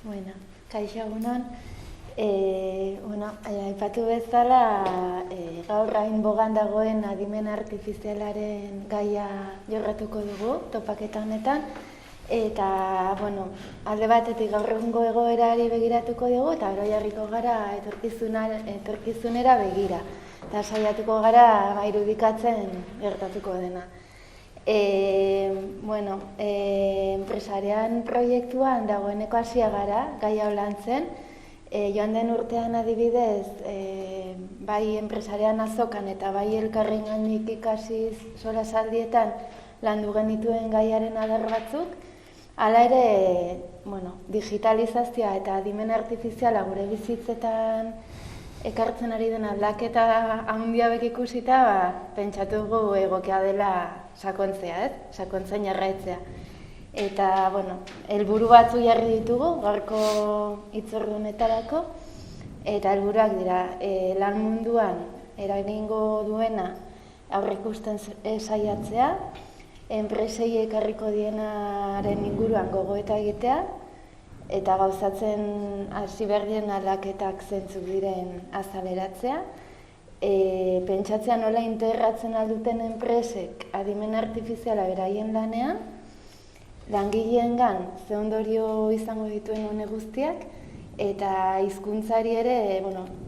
Bueno, kaixo egunon. Aipatu bezala, gaur hain bogan dagoen adimen artifizialaren gaia jorratuko dugu, topaketa honetan. Eta, alde batetik gaur egungo egoerari begiratuko dugu, eta gero jarriko gara etorkizunera begira. Eta saiatuko gara irudikatzen gertatuko dena. Enpresarian proiektuan dagoeneko hasia gara, gaia lantzen. Joan den urtean adibidez, bai enpresarian azokan eta bai elkarrengandik ikasiz solasaldietan landu genituen gaiaren adar batzuk. Hala ere, digitalizazioa eta adimen artifiziala gure bizitzetan ekartzen ari den aldaketa handia bek ikusita, pentsatu dugu egokia dela sakontzea, sakontzen jarraitzea. Eta, helburu batzu jarri ditugu, gaurko hitzordu honetarako, eta helburuak dira, lan munduan eragingo duena aurreikusten saiatzea, enpresei ekarriko dienaren inguruan gogoeta egitea, eta gauzatzen hasi behar diren aldaketak zeintzuk diren azaleratzea, pentsatzea nola integratzen alduten enpresek adimen artifiziala beraien lanean, langileengan ze ondorio izango dituen hone guztiak, eta hizkuntzari ere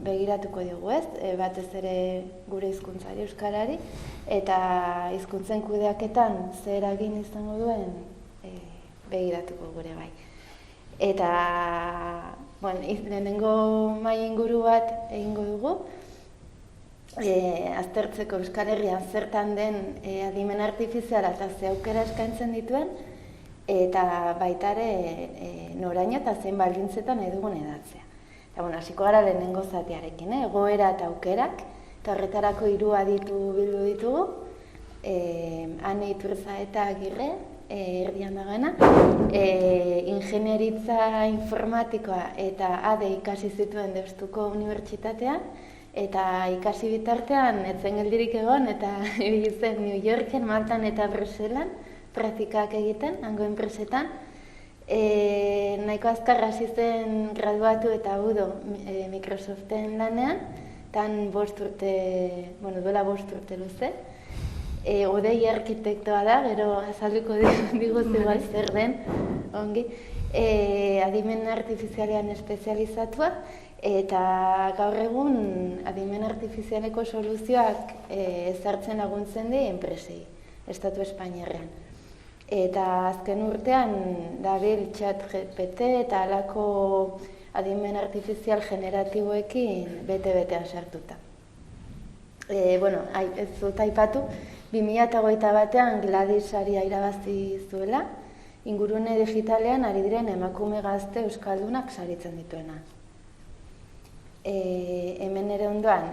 begiratuko diogu, batez ere gure hizkuntzari euskarari, eta hizkuntzen kudeaketan ze eragin izango duen begiratuko gure bai. Eta, lehenengo mahai inguru bat egingo dugu, aztertzeko Euskal Herrian zertan den adimen artifiziala eta ze aukera eskaintzen dituen, eta baita ere noraino eta zein baldintzetan nahi dugun edatzea. Eta, hasiko gara lehenengo zatiarekin, egoera eta aukerak, eta horretarako 3 aditu bildu ditugu, Ane Iturza eta Agirre, erdian dagoena, ingenieritza informatikoa eta ADE ikasi zituen Deustuko Unibertsitatean, eta ikasi bitartean etzen geldirik egon, eta ibili zen New Yorken, Maltan eta Bruselan praktikak egiten, hango enpresetan. Nahiko azkar hasi zen graduatu eta budo Microsoften lanean, tan duela 5 urte luze. Odei arkitektoa da, gero azalduko diguzu zer den, ongi. Adimen artifizialean espezializatua, eta gaur egun adimen artifizialeko soluzioak ezartzen laguntzen di enpresei, Estatu Espainiarrean. Eta azken urtean dabil ChatGPT eta halako adimen artifizial generatiboekin bete-betean sartuta. Ez dut aipatu, 2021an Gladys saria irabazi zuela, ingurune digitalean ari diren emakume gazte euskaldunak saritzen dituena. Hemen ere ondoan,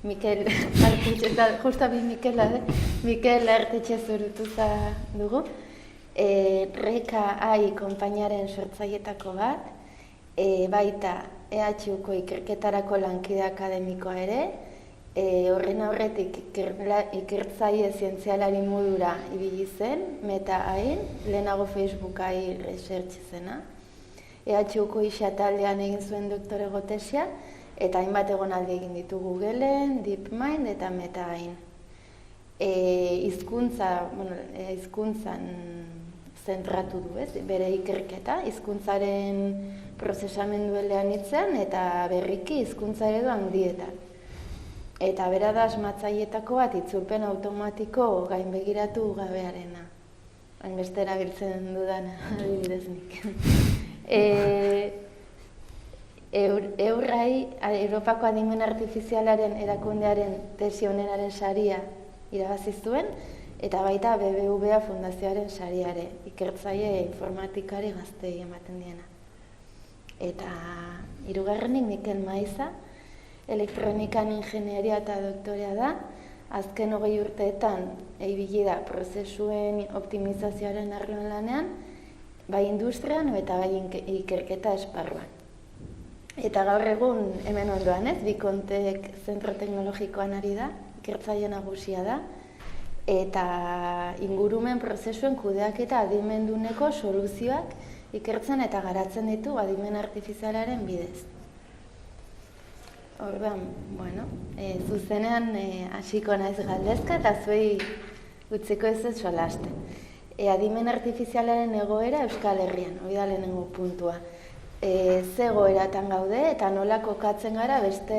Mikel Artetxe, justa bi Mikela, Mikel Artetxe zurutuza dugu, Reka AI konpainiaren sortzailetako bat, baita EHUko ikerketarako lankide akademikoa ere, horren aurretik ikertzaile zientzialari modura ibili zen, Meta AI, lehenago Facebook AI Research zena, EHUko isa taldean egin zuen doktorego tesia, eta hainbat egonaldi egin ditu Googleen, DeepMind eta Meta AI. Hizkuntzan zentratu du, bere ikerketa, hizkuntzaren prozesamendu eleanitzean eta berriki hizkuntza eredu handietan. Eta bera da asmatzailetako bat itzulpen automatiko gainbegiratu gabearena. Hainbeste erabiltzen dudan adibidez nik. Eurrai, Europako Adimen Artifizialaren erakundearen tesi onenaren saria irabazi zuen, eta baita BBVA Fundazioaren sariare, ikertzaile informatikari gaztei ematen diena. Eta 3. Mikel Maiza, elektronikan ingenieria eta doktorea da, azken 20 urteetan ibili da prozesuen optimizazioaren arloan lanean, bai industrian eta bai ikerketa esparruan. Eta gaur egun hemen ondoan Bikontek zentro teknologikoan ari da, ikertzaile nagusia da, eta ingurumen prozesuen kudeaketa adimenduneko soluzioak ikertzen eta garatzen ditu adimen artifizialaren bidez. Orduan, bueno, zuzenean hasiko naiz galdezka eta zuei utziko ez solaste. Adimen artifizialaren egoera Euskal Herrian, hori da lehenengo puntua. Ze egoeratan gaude eta nola kokatzen gara beste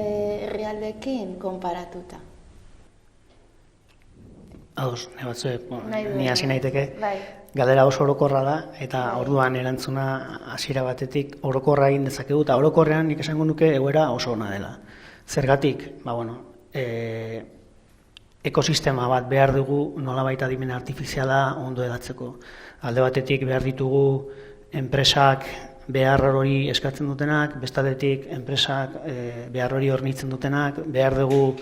herrialdeekin konparatuta. Ados, ni hasi naiteke. Bai. Galdera oso orokorra da, eta orduan erantzuna hasiera batetik orokorra egin dezakegu, eta orokorrean nik esango nuke egoera oso ona dela. Zergatik, ekosistema bat behar dugu nolabait adimen artifiziala ondo edatzeko. Alde batetik behar ditugu enpresak behar hori eskatzen dutenak, bestaldetik enpresak behar hori hornitzen dutenak, behar dugu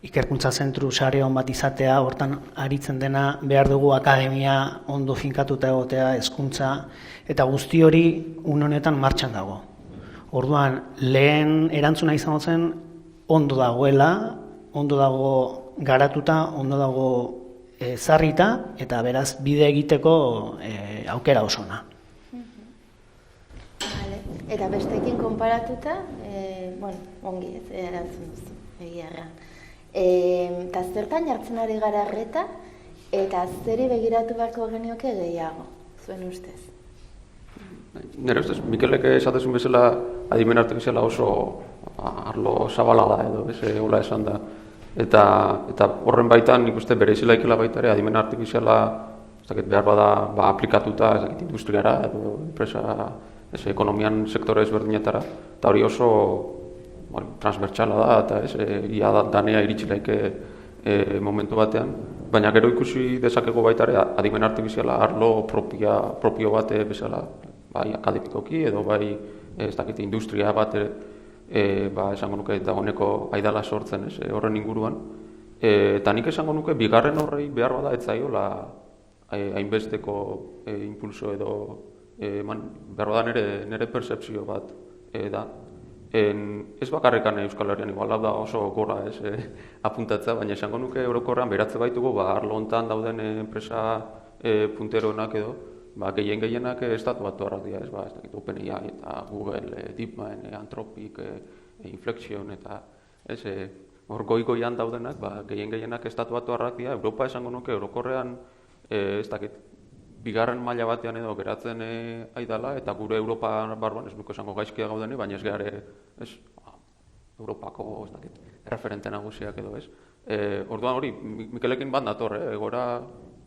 ikerkuntza zentru sare on bat izatea, hortan aritzen dena, behar dugu akademia ondo finkatuta egotea, hezkuntza, eta guzti hori une honetan martxan dago. Orduan, lehen erantzuna izango zen ondo dagoela, ondo dago garatuta, ondo dago zarrita, eta beraz bide egiteko aukera osona. Eta besteekin konparatuta, ongi ez, erantzun duzu, egia erran. Eta zertan jartzen ari gara arreta, eta zeri begiratu beharko genioke gehiago, zuen ustez? Nire ustez, Mikelek esatezun bezala adimen artifiziala oso arlo zabala da edo, hola esan da. Eta horren baitan, nik uste bere izela ikela baita ere, adimen artifiziala behar bada aplikatuta industriara edo enpresa, ekonomian sektore ezberdinetara, eta hori oso transbertsala da, eta ia danea iritzilaike momentu batean, baina gero ikusi dezakegu baita ere adimen artifiziala arlo propio bat bezala, bai akademikoki edo bai industria bat esango nuke dagoeneko aidala sortzen horren inguruan, eta nik esango nuke bigarren horrei behar bada ez zaiola hainbesteko impulso edo behar bada nire percepzio bat da. Ez bakarrekan Euskal Herrian igual da oso gora apuntatza, baina esango nuke orokorrean beratze baitugu arlo hontan dauden enpresa punteroenak edo gehienak estatu batuarrak dira, OpenAI eta Google, DeepMind, Anthropic, Inflection eta hor goian daudenak, gehienak estatu batuarrak dira. Europa esango nuke orokorrean bigarren maila batean edo geratzen aidala, eta gure Europa barruan ez nuke esango gaizkia gaudene, baina ez gehare Europako referente nagusiak edo ez. Orduan hori, Mikelekin bat nator, egora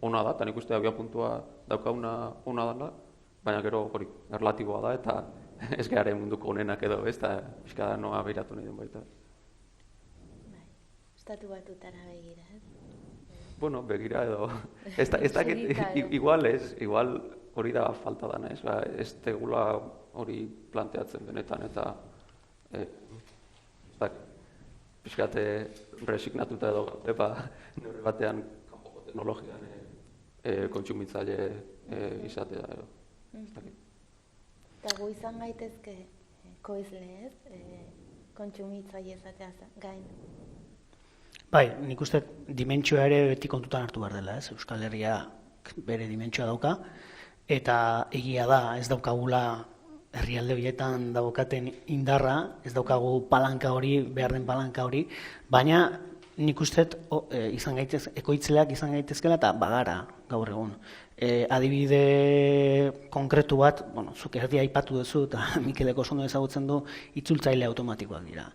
ona da, eta nik uste abia puntua daukauna ona dela, baina gero hori erlatiboa da, eta ez gehare munduko honenak edo ez, eta eskada noa behiratu nahi den baita. Estatu batutara begira, ez? Bueno, begira edo, igual hori da falta dana, ez tegula hori planteatzen benetan, eta pixkate resignatuta edo nire batean kanpoko teknologian kontsumitzaile izatea edo. Eta gu izan gaitezke koizle ez, kontsumitzaile izatea gain. Bai, nik uste dimentsioa ere beti kontutan hartu behar dela, ez? Euskal Herria bere dimentsioa dauka, eta egia da, ez daukagula herrialde horietan daukaten indarra, ez daukagu palanka hori, behar den palanka hori, baina nik uste ekoitzeleak izan gaitezkela eta bagara gaur egun. Adibide konkretu bat, zuk erdia aipatu duzu eta Mikeleko oso ezagutzen du, itzultzaile automatikoak dira.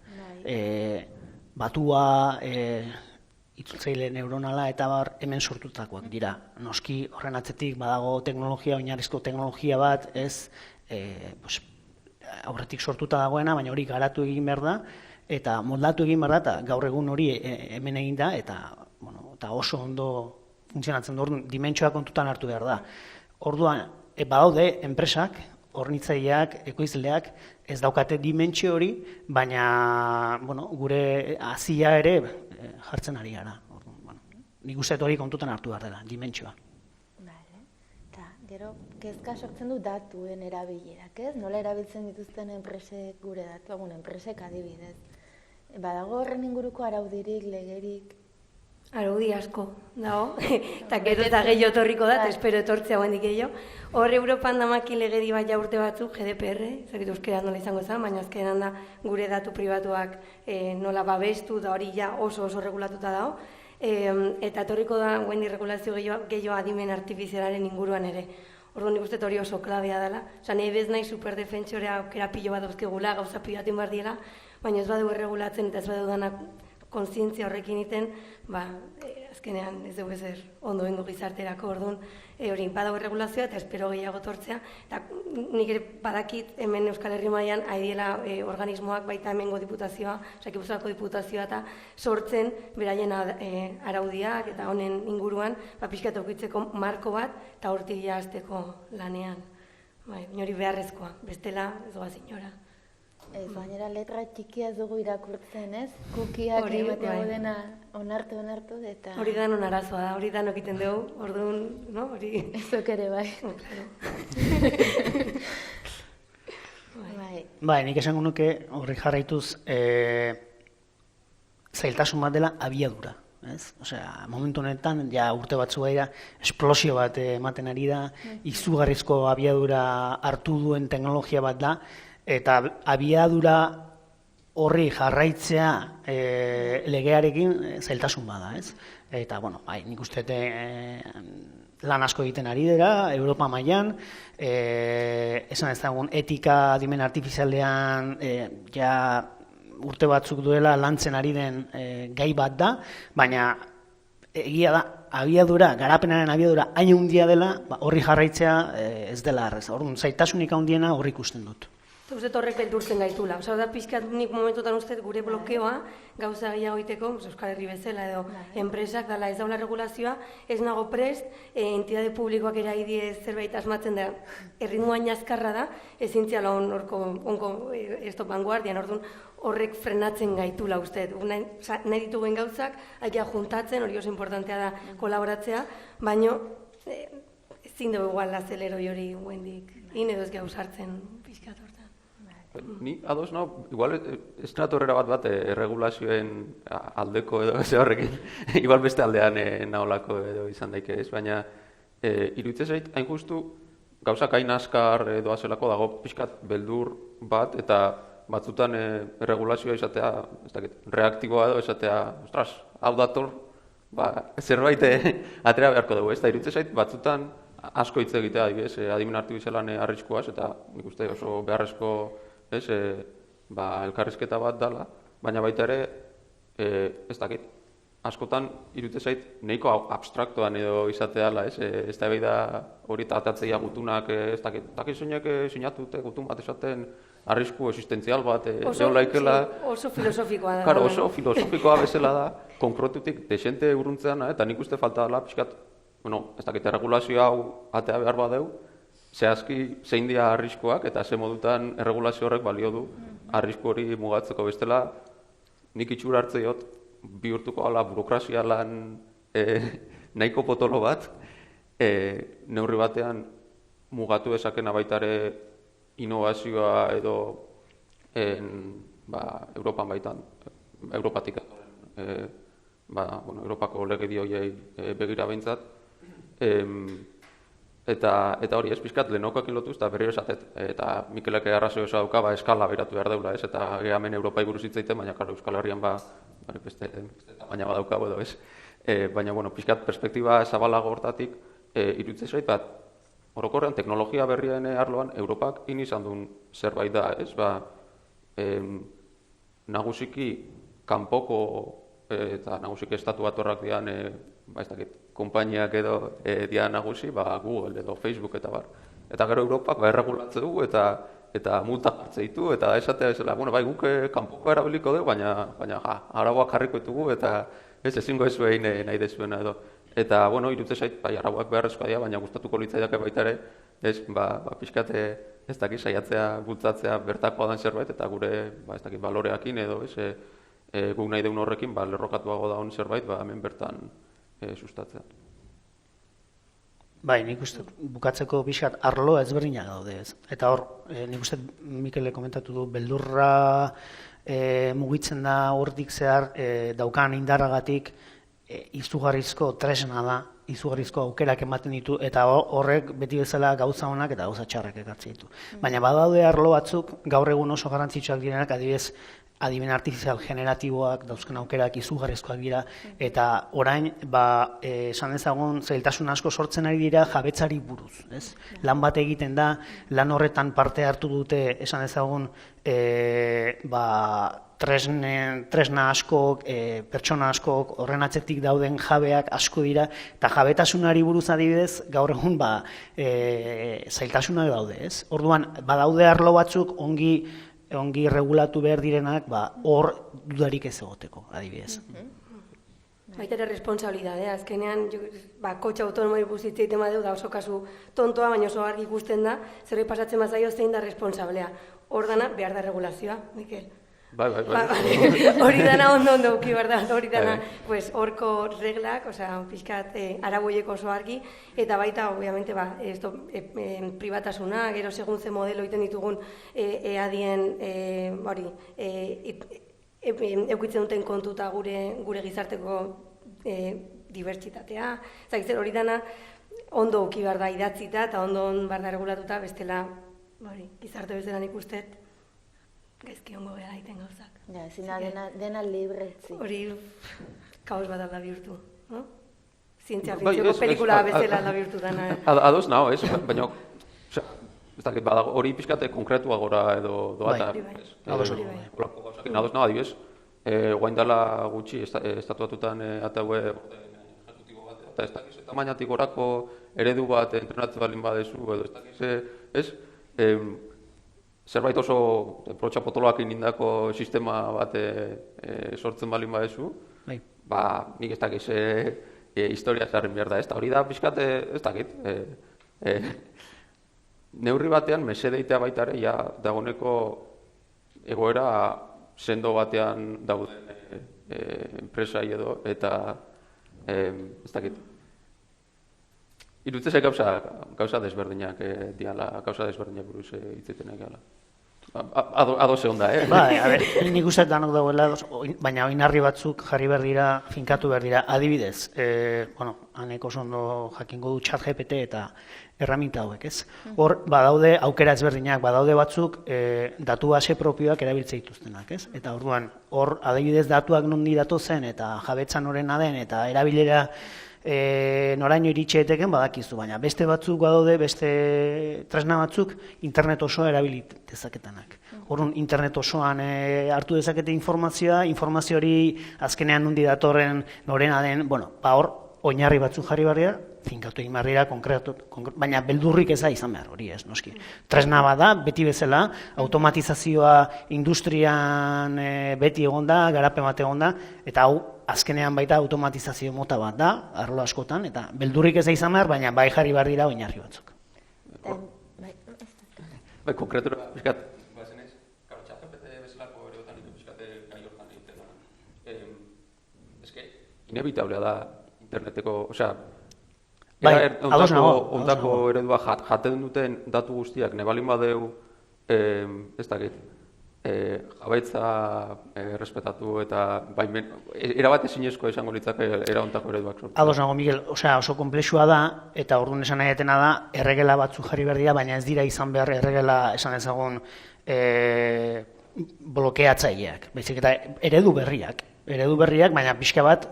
Batua, itzultzaile neuronala eta hemen sortutakoak dira. Noski horren atzetik badago teknologia, oinarrizko teknologia bat, ez aurretik sortuta dagoena, baina hori garatu egin behar da, eta moldatu egin behar da, eta gaur egun hori hemen egin da, eta oso ondo funtzionatzen du, dimentsioa kontutan hartu behar da. Orduan, badaude enpresak, hornitzaileak, ekoizleak, ez daukate dimentsio hori, baina gure hazia ere jartzen ari gara. Nik uste hori kontutan hartu behar dela, dimentsioa. Eta gero, kezka sortzen du datuen erabilerak, ez? Nola erabiltzen dituzten enpresek gure datu, enpresek adibidez. Badago horren inguruko araudirik, legerik? Araudi asko dago, eta gero eta gehiago etorriko da, eta espero etortzea guendik gehiago. Hor Europan damaki legedi bat ja urte batzuk, GDPR, zerrit euskeran nola izango zen, baina azkenan da gure datu pribatuak nola babestu, da hori ja oso regulatuta dago. Eta etorriko da guendik regulazio gehiago adimen artifizialaren inguruan ere. Orduan nik uste hori oso klabea dela. Osa, nahi bez nahi superdefentsorea aukera pilo bat dauzkegula, gauza pilatin behar diela, baina ez badu erregulatzen eta ez badu danak kontzientzia horrekin iten, azkenean ez dugu ezer ondo bengo gizarterako, orduan hori badago erregulazioa eta espero gehiago tortzea, eta nik ere badakit hemen Euskal Herri mailan adiela organismoak baita hemengo diputazioa, Gipuzkoako diputazioa eta sortzen beraien araudiak eta honen inguruan pixkat aukitzeko marko bat eta hortik ja hasteko lanean. Hori beharrezkoa, bestela ez goaz inora. Ez, baina letra txikia ez dugu irakurtzen, ez? Kukiak emateago dena onartu, eta... Hori da non arazoa da, hori da nokiten dugu, orduan, no? Hori... Ezok ere bai. Bai, nik esango nuke horri jarraituz zailtasun bat dela abiadura. Osea, momentu honetan, ja urte batzu gaira, esplosio bat ematen ari da, izugarrizko abiadura hartu duen teknologia bat da, eta abiadura horri jarraitzea legearekin zailtasun bada, ez? Eta, bueno, nik uste lan asko egiten ari dira, Europa mailan, esan ezagun etika adimen artifizialean ja urte batzuk duela lantzen ari den gai bat da, baina egia da, abiadura, garapenaren abiadura hain handia dela, horri jarraitzea ez dela arrez. Orduan, zailtasunik handiena horri ikusten dut. Uste horrek beldurtzen gaitula. Osa, da pixkat nik momentutan uste gure blokeoa gauza gehiago egiteko, Euskal Herri bezala edo enpresak dela ez daula regulazioa, ez nago prest, entidade publikoak eraidie zerbait asmatzen da, erritmoan azkarra da, ezintziala onko esto vanguardian, orduan horrek frenatzen gaitula uste. Nahi dituen gauzak, aikia juntatzen, hori oso importantea da kolaboratzea, baino ezin dugu igual azeleroi hori guendik, edo ez gauzartzen pixkat hortan. Ni ados nao, igual ez natorrera bat erregulazioen aldeko edo ez horrekin, igual beste aldean naolako edo izan daike ez, baina iruditzen zait, hain justu, gauzak hain askar edo azelako dago pixkat beldur bat, eta batzutan erregulazioa izatea, ez dakit, reaktiboa edo izatea, ostras, hau dator, zerbait atera beharko dugu, ez da, iruditzen zait, batzutan asko hitz egitea, adimen artifizialan arriskuaz, eta nik uste oso beharrezko elkarrizketa bat dela, baina baita ere, ez dakit, askotan iruditzen zait, nahiko abstraktoan edo izatea dela, ez da ebeida hori atatzea gutunak, ez dakit soinak sinatute gutun bat esaten arrisku existentzial bat, oso filosofikoa da. Claro, oso filosofikoa bezala da, konkretutik desente urruntzean, eta nik uste falta dela, pixkat, ez dakit, erregulazio hau atea behar badeu, zehazki zein dira arriskuak eta ze modutan erregulazio horrek balio du arrisku hori mugatzeko bestela nik itxura hartze diot bihurtuko ala burokrazia lan nahiko potolo bat neurri batean mugatu dezakena baita ere innovazioa edo Europan baitan Europatik Europako legedi horiei begira behintzat Eta hori ez pixkat lehenokoekin lotuz eta berriro esatet. Eta Mikelek arrazoi oso dauka eskala beratu behar deula, ez? Eta hemen Europai buruz hitz egiten, baina Euskal Herrian beste tamaina badauka edo ez. Baina pixkat perspektiba zabalago hortatik iruditzen zait, bat orokorrean teknologia berrien arloan Europak izan duen zerbait da, ez? Nagusiki kanpoko eta nagusiki estatu batorrak dian konpainiak edo dia nagusi, Google edo Facebook eta bar. Eta gero Europak erregulatze du eta multa hartze ditu eta esatea bezala, guk kanpoko erabiliko dugu, baina arauak jarriko ditugu eta ez ezingo ez zuen nahi dezuena edo. Eta iruditzen zait, arauak beharrezkoa dira, baina gustatuko litzaidake baita ere, ez pixkat ez dakit saiatzea, bultzatzea bertakoa den zerbait eta gure ez dakit baloreakin edo ez guk nahi deun horrekin lerrokatuago daun zerbait hemen bertan sustatzea. Bai, nik uste bukatzeko pixkat arlo ezberdinak daude ez. Eta hor, nik uste Mikele komentatu du, beldurra mugitzen da hortik zehar daukan indarragatik izugarrizko tresna da, izugarrizko aukerak ematen ditu, eta horrek beti bezala gauza onak eta gauza txarrak ekartzen ditu. Baina badaude arlo batzuk, gaur egun oso garrantzitsuak direnak, adibidez, adimen artifizial generatiboak dauzken aukerak izugarrizkoak dira, eta orain, esan dezagun, zailtasun asko sortzen ari dira jabetzari buruz. Lan bat egiten da, lan horretan parte hartu dute, esan dezagun, tresna askok, pertsona askok, horren atzetik dauden jabeak asko dira, eta jabetasunari buruz adibidez, gaur egun zailtasunak daude. Orduan, badaude arlo batzuk ongi regulatu behar direnak, hor dudarik ez egoteko, adibidez. Baita ere responsabilidadea, azkenean kotxe autonomoi guztitzeiten badeu da oso kasu tontoa, baina oso argi ikusten da, zerbait pasatzen bazaio zein da responsablea. Hor dana behar da regulazioa, Mikel. Bai. Hori dana ondo uki, berda, hori dana horko reglak, pixkat araboieko oso argi, eta baita, obviamente, pribatasuna, gero segun ze modelo egiten ditugun eadien, eukitzen duten kontuta gure gizarteko dibertsitatea, zagitzen hori dana ondo uki behar da idatzita, eta ondo behar da regulatuta, bestela, gizarte bezala ikustet, gaizki ongo gara egiten gauzak. Ja, ezina dena libretzi. Hori kaos bat alda bihurtu. Zientzia fikzioko pelikula bezala alda bihurtu dena. Ados naho, ez? Baina, hori pixkate konkretua gora edo doata. Ados naho, adibidez, guain dela gutxi, estatuatutan ataue exekutibo bat, eta ez dakiz, tamainatik gorako eredu bat entrenatzen balin badezu, edo ez dakiz, ez? Zerbait oso protxa potoloak indako sistema bat sortzen balin badezu, nik ez dakiz historia zarren behar da, ez da hori da pixkat, ez dakit, neurri batean mesedeitea baita ere, dagoneko egoera sendo batean dauden enpresai edo, eta ez dakit. Irutzezek gauza desberdinak diala, gauza desberdinak buruz hitzetenak gala. Ados egon da, nik uste danok dagoela, baina oinarri batzuk jarri behar dira, finkatu behar dira, adibidez, haneko ondo jakingo du ChatGPT eta erraminta hauek, ez? Hor, badaude aukera ezberdinak, badaude batzuk datu base propioak erabiltze dituztenak, ez? Eta orduan, hor, adibidez datuak nondi datozen eta jabetzan horrena den eta erabilera noraino iritsi eteken badakizu, baina beste batzuk badaude, beste tresna batzuk internet osoa erabilit dezaketanak. Orduan, internet osoan hartu dezakete informazio hori azkenean nondi datorren norena den, hor, oinarri batzuk jarri barria, finkatu egin barria, baina beldurrik ez da izan behar, hori ez, noski. Tresna bada, beti bezala, automatizazioa industrian beti egonda, garapen bat egonda, eta hau, azkenean baita automatizazio mota bat da, arlo askotan, eta beldurrik ez da izan behar, baina bai jarri behar dira oinarri batzuk. Bai, konkretura, pixkat, bazenez, ChatGPT bezalako ereotan ditu pixkate gai hortan egiten. Eske, inevitablea da interneteko, ondako eredua jaten duten datu guztiak, nebalin badeu, ez dakit, jabaitza respetatu eta erabat ezinezkoa izango litzake eraontako ereduak sortu. Ados nago, Miguel, oso komplexua da, eta orduan esan nahietena da, erregela batzu jarri behar dira, baina ez dira izan behar erregela esan ezagun blokeatzaileak. Baizik eta eredu berriak, baina pixka bat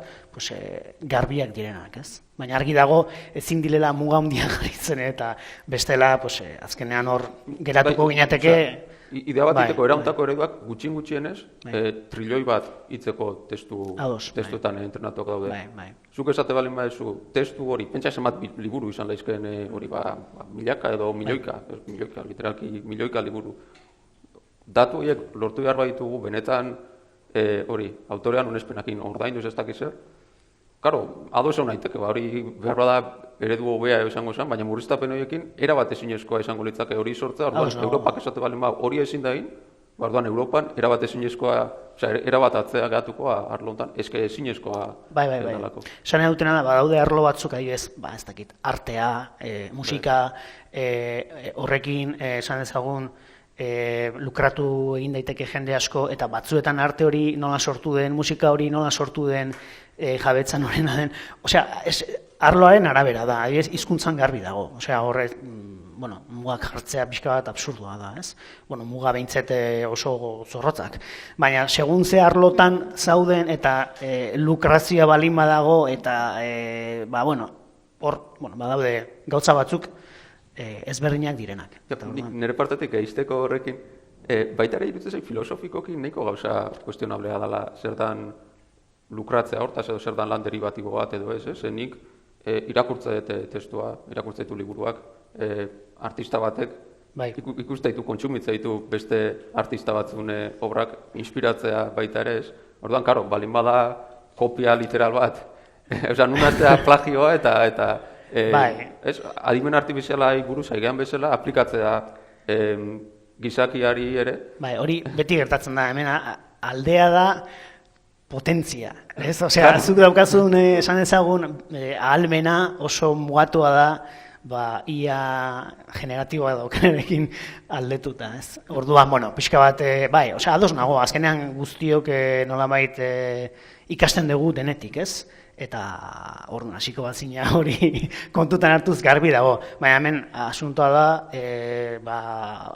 garbiak direnak, ez? Baina argi dago ezin dilela muga handia jarritzen eta bestela azkenean hor geratuko ginateke. Idea bat iteko erauntako ereduak gutxienez trilioi bat hitzeko testuetan entrenatuak daude. Zuk esate balin badezu testu hori, pentsa esan bat liburu izan laizkeen hori milaka edo milioika, literalki milioika liburu. Datu horiek lortu behar baditugu benetan hori, autorean onespenakin ordaindu ez dakiz zer. Karo, ados egon naiteke, hori behar bada eredu hobea izango zen, baina murriztapen horiekin erabat ezinezkoa izango litzake hori sortzea, orduan Europak esate balen hori ezin da egin, orduan Europan erabat ezinezkoa, erabat atzea gehatukoa arlo honetan, eske ezinezkoa delako. Esan edutena da, badaude arlo batzuk adibidez, ez dakit, artea, musika, horrekin esan ezagun, lukratu egin daiteke jende asko, eta batzuetan arte hori nola sortu den, musika hori nola sortu den, jabetzan horrena den, osea, arloaren arabera da, hizkuntzan garbi dago, osea, horre, mugak jartzea pixka bat absurdua da, ez? Muga behintzet oso zorrotzak. Baina, segun ze arlotan zauden eta lukrazioa balin badago eta, badaude gauza batzuk ezberdinak direnak. Nire partetik eizteko horrekin, baita ere iruditzen filosofikoki nahiko gauza kuestionablea dela zertan lukratzea hortaz edo zertan lan derivatibo bat edo ez, nik irakurtze testua, irakurtze ditu liburuak, artista batek ikuste ditu, kontsumitze ditu beste artista batzune obrak inspiratzea baita ere ez. Orduan, karo, balin bada kopia literal bat, nunaztea plagioa eta adimen artifizialai buruz aigean bezala aplikatzea gizakiari ere. Hori beti gertatzen da, hemen aldea da potentzia, ez? Osea, zuk daukazun esan ezagun ahalmena oso mugatua da ia generatiboa daukanerekin aldetuta, ez? Orduan, pixka bat, ados nago, azkenean guztiok nolabait ikasten dugu denetik, ez? Eta orduan, hasiko bat zina hori kontutan hartuz garbi dago. Baina hemen asuntoa da,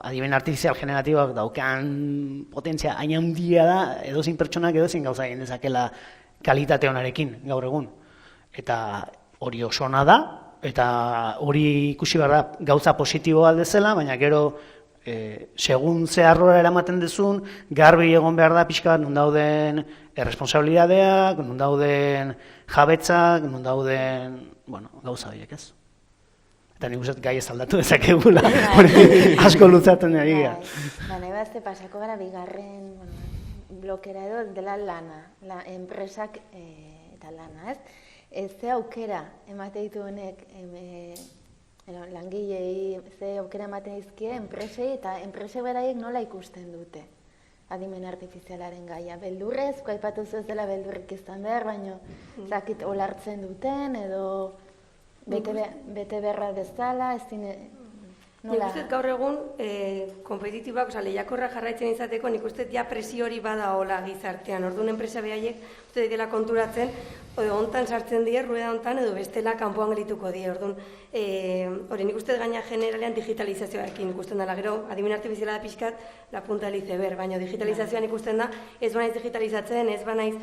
adimen artifizial generatiboak daukan potentzia hain handia da, edozein pertsonak edozein gauza egin dezakela kalitate honarekin gaur egun. Eta hori oso ona da, eta hori ikusi behar da gauza positiboa aldezela, baina gero segun ze arrora eramaten dezun, garbi egon behar da pixka bat non dauden erresponsabilidadeak, non dauden jabetzak, non dauden gauza horiek, ez? Eta nik uste gai ez aldatu dezakegula, asko lutzaten ari gara. Nahi bazte pasako gara bigarren blokera edo dela lana, enpresak eta lana, ez? Ze aukera emate ditu honek langilei, ze aukera ematen dizkie enpresei eta enprese beraiek nola ikusten dute adimen artifizialaren gaia. Beldurrez, aipatu ez dela beldurrik izan behar, baina zakit olartzen duten edo bete beharra dezala, ez dine... Nik uste gaur egun kompetitibak, lehiakorra jarraitzen izateko, nik uste ja presio hori badaola gizartean. Orduan enpresa behaiek, uste dela konturatzen, hontan sartzen die, rueda hontan, edo bestela kanpoan gelituko die. Orduan, hori nik uste gaina generalean digitalizazioarekin ikusten dela. Gero, adimen artifiziala da pixkat, la punta del iceberg, baina digitalizazioan ikusten da, ez banaiz digitalizatzen, ez banaiz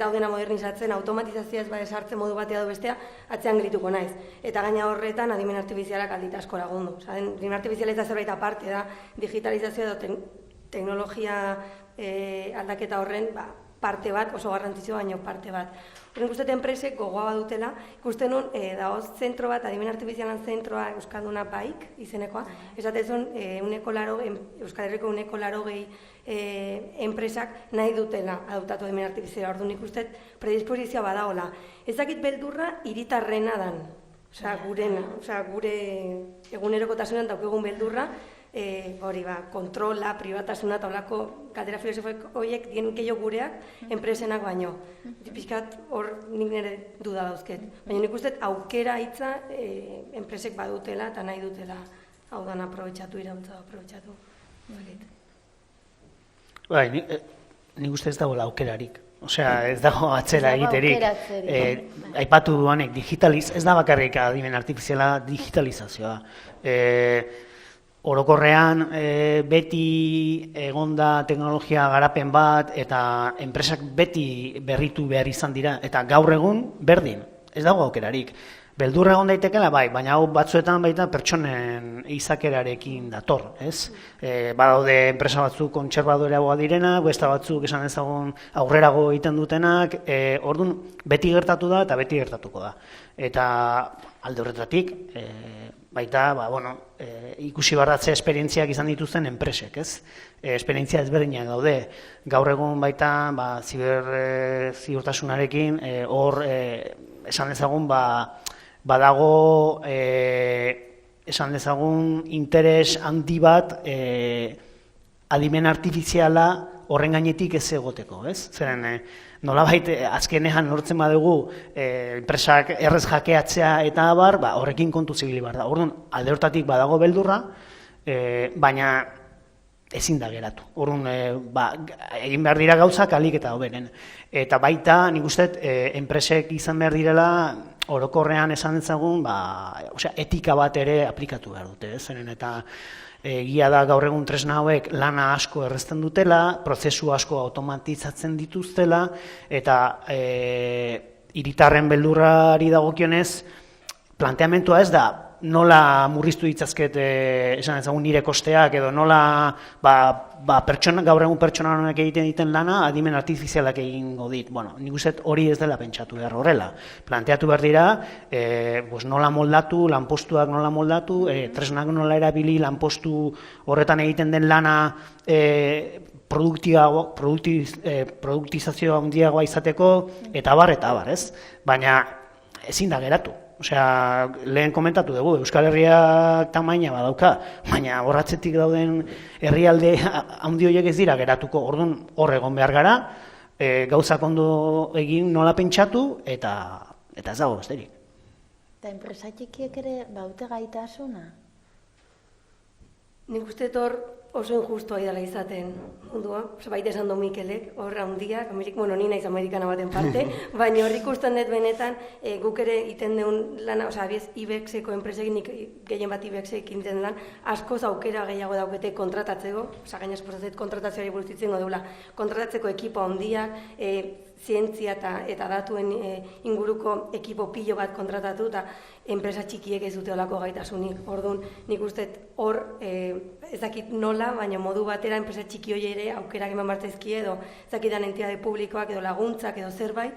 daudena modernizatzen, automatizazioa ez bada sartzen modu batea edo bestea, atzean gelituko naiz. Eta gaina horretan, adimen artifizialak aldita asko lagundu. Adimen artifiziala ez da zerbait aparte da, digitalizazioa edo teknologia aldaketa horren parte bat, oso garrantzitsua baino parte bat. Horren guztet enpresek gogoa badutela, ikusten nun, daoz zentro bat, adimen artifizialan zentroa Euskalduna Baik izenekoa, esatezun Euskal Herriko 180 enpresak nahi dutela adoptatu adimen artifiziala. Orduan ikustet predisposizioa badagoela. Ezakit beldurra hiritarrena dan, gure egunerokotasunan daukegun beldurra, kontrola, privatasuna eta olako galdera filosofik horiek dien keio gureak enpresenak baino. Pixkat hor nik nire duda dauzket. Baina nik uste aukera hitza enpresek badutela eta nahi dutela hau dan aprobetxatu, irautza aprobetxatu. Nik uste ez dagoela aukerarik. Osea, ez dago atzera egiterik. Aipatu duanek, ez da bakarrik adimen artifiziala digitalizazioa. Orokorrean beti egonda teknologia garapen bat eta enpresak beti berritu behar izan dira eta gaur egun berdin, ez dago aukerarik. Beldurra egon daitekela bai, baina hau batzuetan baita pertsonen izakerarekin dator, ez? Badaude enpresa batzuk kontserbadoreagoa direnak, beste batzuk esan ezagun aurrerago egiten dutenak, orduan beti gertatu da eta beti gertatuko da. Eta alde horretatik, baita, ikusi barratze esperientziak izan dituzten enpresek, ez? Esperientzia ezberdinak daude. Gaur egun baita, ziurtasunarekin, hor, esan dezagun, badago, esan dezagun, interes handi bat adimen artifiziala horren gainetik ez egoteko, ez? Zeren, nolabait azkenean lortzen badugu enpresak errez jakeatzea eta abar, horrekin kontu zibili behar da. Orduan, alde hortatik badago beldurra, baina ezin da geratu. Orduan, egin behar dira gauzak alik eta hoberen. Eta baita, nik uste, enpresek izan behar direla, orokorrean esan ditzagun, etika bat ere aplikatu behar dute, zeren eta egia da gaur egun tresna hauek lana asko errezten dutela, prozesu asko automatizatzen dituztela, eta hiritarren beldurrari dagokionez, planteamentua ez da, nola murriztu ditzazket esan ezagun nire kosteak, edo nola gaur egun pertsona honek egiten diten lana, adimen artifizialak egingo dit. Bueno, nik uste hori ez dela pentsatu behar horrela. Planteatu behar dira, nola moldatu, lanpostuak nola moldatu, tresnak nola erabili, lanpostu horretan egiten den lana produktizazioa handiagoa izateko, eta abar, ez? Baina ezin da geratu. Osea, lehen komentatu dugu, Euskal Herriak tamaina badauka, baina horratzetik dauden herrialde handi horiek ez dira geratuko, orduan hor egon behar gara, gauzak ondo egin nola pentsatu, eta ez dago besterik. Eta enpresa txikiek ere baute gaitasuna? Nik uste hor oso injustua idala izaten mundua, baita esan du Mikelek, hor handiak, ni naiz amerikana baten parte, baina hor ikusten dut benetan guk ere iten deun lana, abiez IBEX-eko enpresekin, gehien bat IBEX-ekin iten lan, askoz aukera gehiago daukete kontratatzeko, gaina esposatzet kontratazioari buruztitzen godula, kontratatzeko ekipo handiak, zientzia eta datuen inguruko ekipo pilo bat kontratatu, eta enpresa txikiek ez dute olako gaitasunik. Orduan, nik uste hor, ez dakit nola, baina modu batera enpresa txiki hori ere aukerak eman bartezki edo, ez dakitan entitate publikoak edo laguntzak edo zerbait,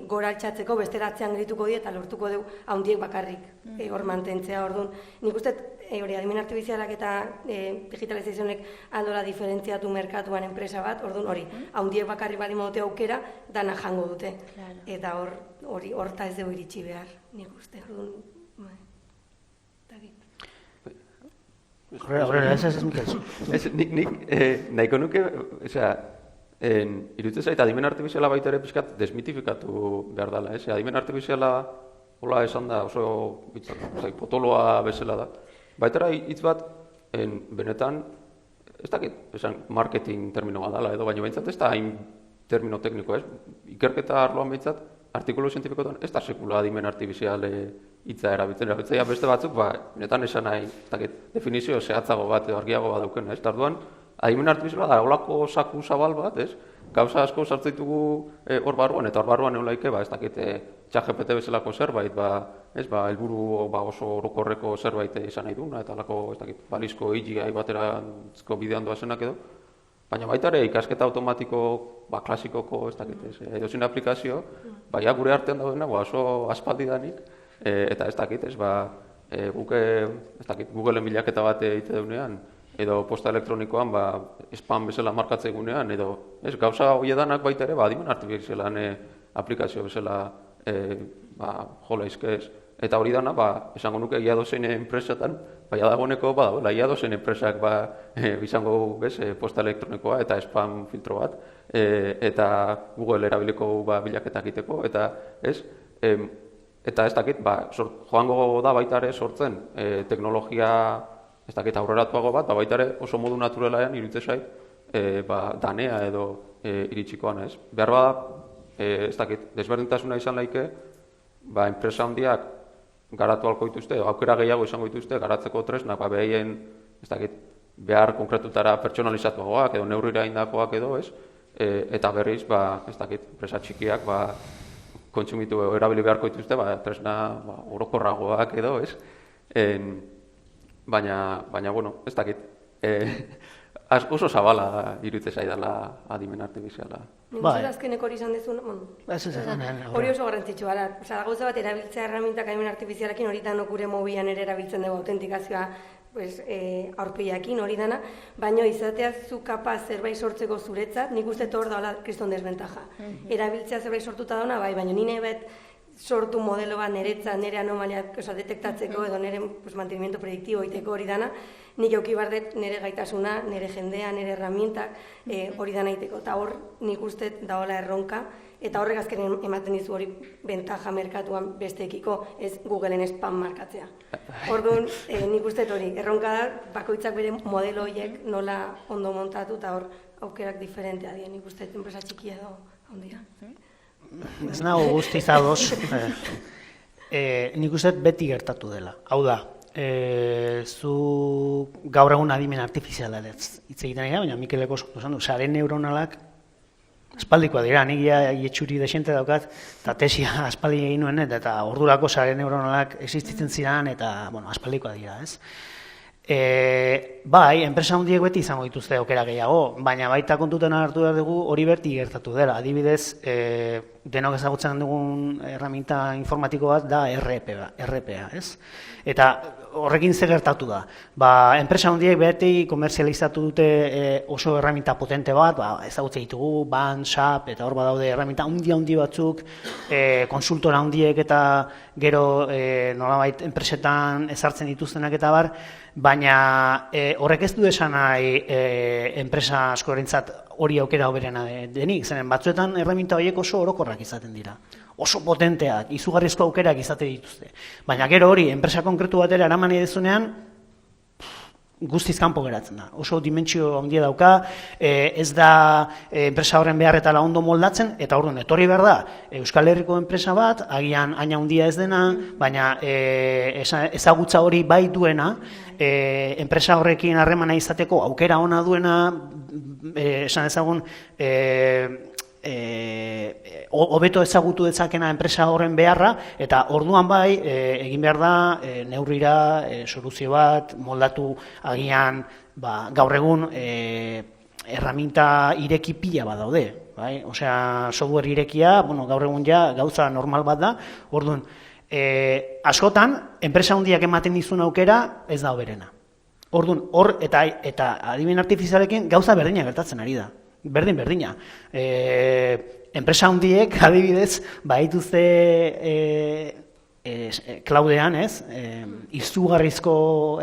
gora altxatzeko besteratzean gerituko die eta lortuko du handiek bakarrik hor mantentzea. Orduan, nik uste hori adimen artifizialak eta digitalizazionek aldola diferentziatu merkatuan enpresa bat, orduan hori, handiek bakarrik bali modote aukera, dana jango dute. Eta horta ez dugu iritsi behar, nik uste. Horrela, ez Mikel. Nik nahiko nuke, iruditzen zait, adimen artifiziala baita ere pixkat desmitifikatu behar dela. Adimen artifiziala, hola esan da, oso potoloa bezala da. Baitara hitz bat, benetan, ez dakit, marketing terminoa dela edo, baina behintzat ez da hain termino tekniko, ez? Ikerketa arloan behintzat, artikulu zientifikotan, ez da sekula adimen artifiziale hitza erabiltzen. Erabiltzea beste batzuk, benetan esan nahi, ez dakit, definizio zehatzago bat, argiago bat dauken, ez? Tarduan, adimen artifiziala da, holako saku zabal bat, ez? Gauza asko sartzeitugu hor barruan, eta hor barruan eulaike, ez dakit, ChatGPT bezalako zerbait, helburu oso orokorreko zerbait izan nahi duna, eta alako, ez dakit, balizko higiai baterantzko bidean doazenak edo. Baina baita ere, ikasketa automatiko, klasikoko, ez dakit, edozin aplikazio, gure artean daudena, oso aspaldidanik, eta ez dakit, Googleen bilaketa bat egite dunean, edo posta elektronikoan spam bezala markatzegunean, edo gauza horiedanak baita ere, adimen artifizialan aplikazio bezala jola izkez. Eta hori dana, esango nuke ia dozein enpresatan, dagoeneko ia dozein enpresak izango posta elektronikoa eta spam filtro bat, eta Google erabiliko bilaketak egiteko, eta ez dakit, joango da baita ere sortzen teknologia ez dakit aurreratuago bat, baita ere oso modu naturalaean iruditzen zait danea edo iritsikoan, ez? Behar bada, ez dakit, desberdintasuna izan laike, enpresa handiak garatu alko dituzte, aukera gehiago izango dituzte, garatzeko tresnak, behaien, ez dakit, behar konkretutara pertsonalizatuagoak edo neurrira indakoak edo, ez? Eta berriz, ez dakit, enpresa txikiak, kontsumitu erabili beharko dituzte, tresna orokorragoak edo, ez? Baina, bueno, ez dakit, oso zabala iruditzen zaidala adimen artifiziala. Nik uste azkeneko hori izan dezun, hori oso garrantzitsua da. Gauza bat, erabiltzea erramintak adimen artifizialakin hori danok gure mobian ere erabiltzen dugu autentikazioa aurpegiakin hori dana, baina izatea zu kapaz zerbait sortzeko zuretzat, nik uste hor daula kriston desbentaja. Erabiltzea zerbait sortuta dauna, baina nire bet sortu modelo bat nire anomaliak detektatzeko edo nire mantenimiento prediktibo egiteko hori dana, nik euki bardet nire gaitasuna, nire jendea, nire herramientak hori dana egiteko. Eta hor nik uste daola erronka, Eta horrek azkenen ematen dizu hori bentaja merkatuan besteekiko, ez Googleen spam markatzea. Orduan, nik uste hori, erronka da, bakoitzak bere modelo horiek nola ondo montatu eta hor aukerak diferentea dira, nik uste enpresa txikia edo handia. Ez nago guztiz ados, nik uste beti gertatu dela. Hau da, zu gaur egun adimen artifiziala hitz egiten ari da, baina Mikelek oso esan du, sare neuronalak aspaldikoa dira, nik etxuri desente daukat, eta tesia aspaldi egin nuen, eta ordurako sare neuronalak existitzen ziren, eta aspaldikoa dira, ez? Bai, enpresa handiek beti izango dituzte aukera gehiago, baina baita kontutan hartu behar dugu hori berti gertatu dela. Adibidez, denok ezagutzen dugun erraminta informatiko bat da RPA, ez? Eta horrekin zer gertatu da. Enpresa handiek beti komerzializatu dute oso erraminta potente bat, ezagutzen ditugu, BAN, SAP, eta hor badaude erraminta handi batzuk, konsultora handiek eta gero nolabait enpresetan ezartzen dituztenak eta bar, baina horrek ez du esan nahi enpresa askorentzat hori aukera hoberena denik, zeren batzuetan erreminta horiek oso orokorrak izaten dira, oso potenteak, izugarrizko aukerak izate dituzte. Baina gero hori, enpresa konkretu batera eraman edezunean, guztiz kanpo geratzen da. Oso dimentsio handia dauka, ez da enpresa horren beharretala ondo moldatzen, eta orduan etorri behar da, Euskal Herriko enpresa bat, agian haina handia ez dena, baina ezagutza hori bai duena, enpresa horrekin harremana izateko aukera ona duena, esan ezagun, hobeto ezagutu dezakena enpresa horren beharra, eta orduan bai egin behar da neurrira soluzio bat moldatu agian gaur egun erraminta ireki pila bat daude, bai? Osea, software irekia, gaur egun ja gauza normal bat da, orduan askotan enpresa handiak ematen dizun aukera ez da hoberena. Orduan, hor eta adimen artifizialekin gauza berdina gertatzen ari da. Berdina. Enpresa handiek, adibidez, baituzte cloudean, ez, izugarrizko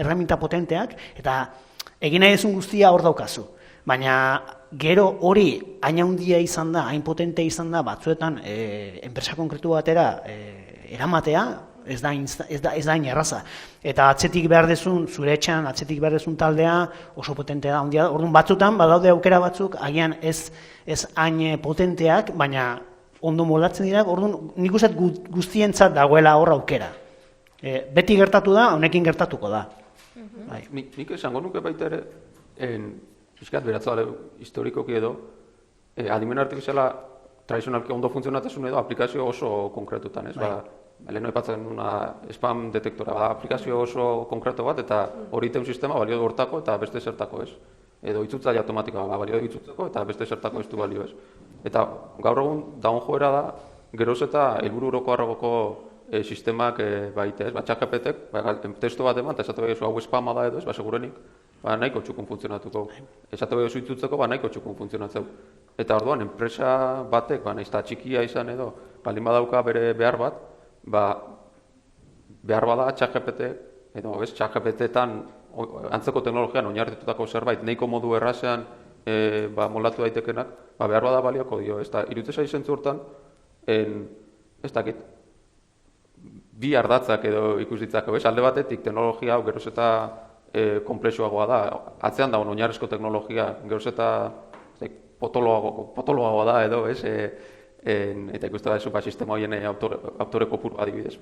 erreminta potenteak, eta egin nahi duzun guztia hor daukazu. Baina gero hori hain handia izan da, hain potente izan da, batzuetan enpresa konkretu batera eramatea, ez da hain erraza. Eta atzetik behar dezun, zure etxean, atzetik behar dezun taldea oso potentea da, ondia da. Orduan batzutan, badaude aukera batzuk, agian ez hain potenteak, baina ondo moldatzen dira, orduan nik uste guztientzat dagoela hor aukera. Beti gertatu da, honekin gertatuko da. Nik esango nuke baita ere, fiskat beratzale historikoki edo, adimen artifiziala tradizionalki ondo funtzionatzen edo aplikazio oso konkretutan, ez? Lehen aipatzen una spam detektora, aplikazio oso konkretu bat, eta hori teun sistema balio hortako eta beste zertako ez. Edo itzultzaile automatikoa balio itzultzeko eta beste zertako ez du balio ez. Eta gaur egun daun joera da, geroz eta helburu orokorragoko sistemak baita ez. ChatGPTek testu bat eman, eta esate behar hau spama da edo ez, segurenik, nahiko txukun funtzionatuko. Esate behar itzultzeko, nahiko txukun funtzionatzeu. Eta orduan, enpresa batek, nahiz eta txikia izan edo, baldin badauka bere behar bat, behar bada ChatGPT, edo ChatGPT-etan antzeko teknologian oinarritutako zerbait, nahiko modu errazean moldatu daitekenak, behar bada balioko dio. Irutzesa izentzu hortan, ez dakit, bi ardatzak edo ikus ditzako, alde batetik teknologia hau geroz eta komplexuagoa da, atzean da oinarrizko teknologia geroz eta potoloagoa da edo, eta ikusten da sistema horien autore kopuru adibidez,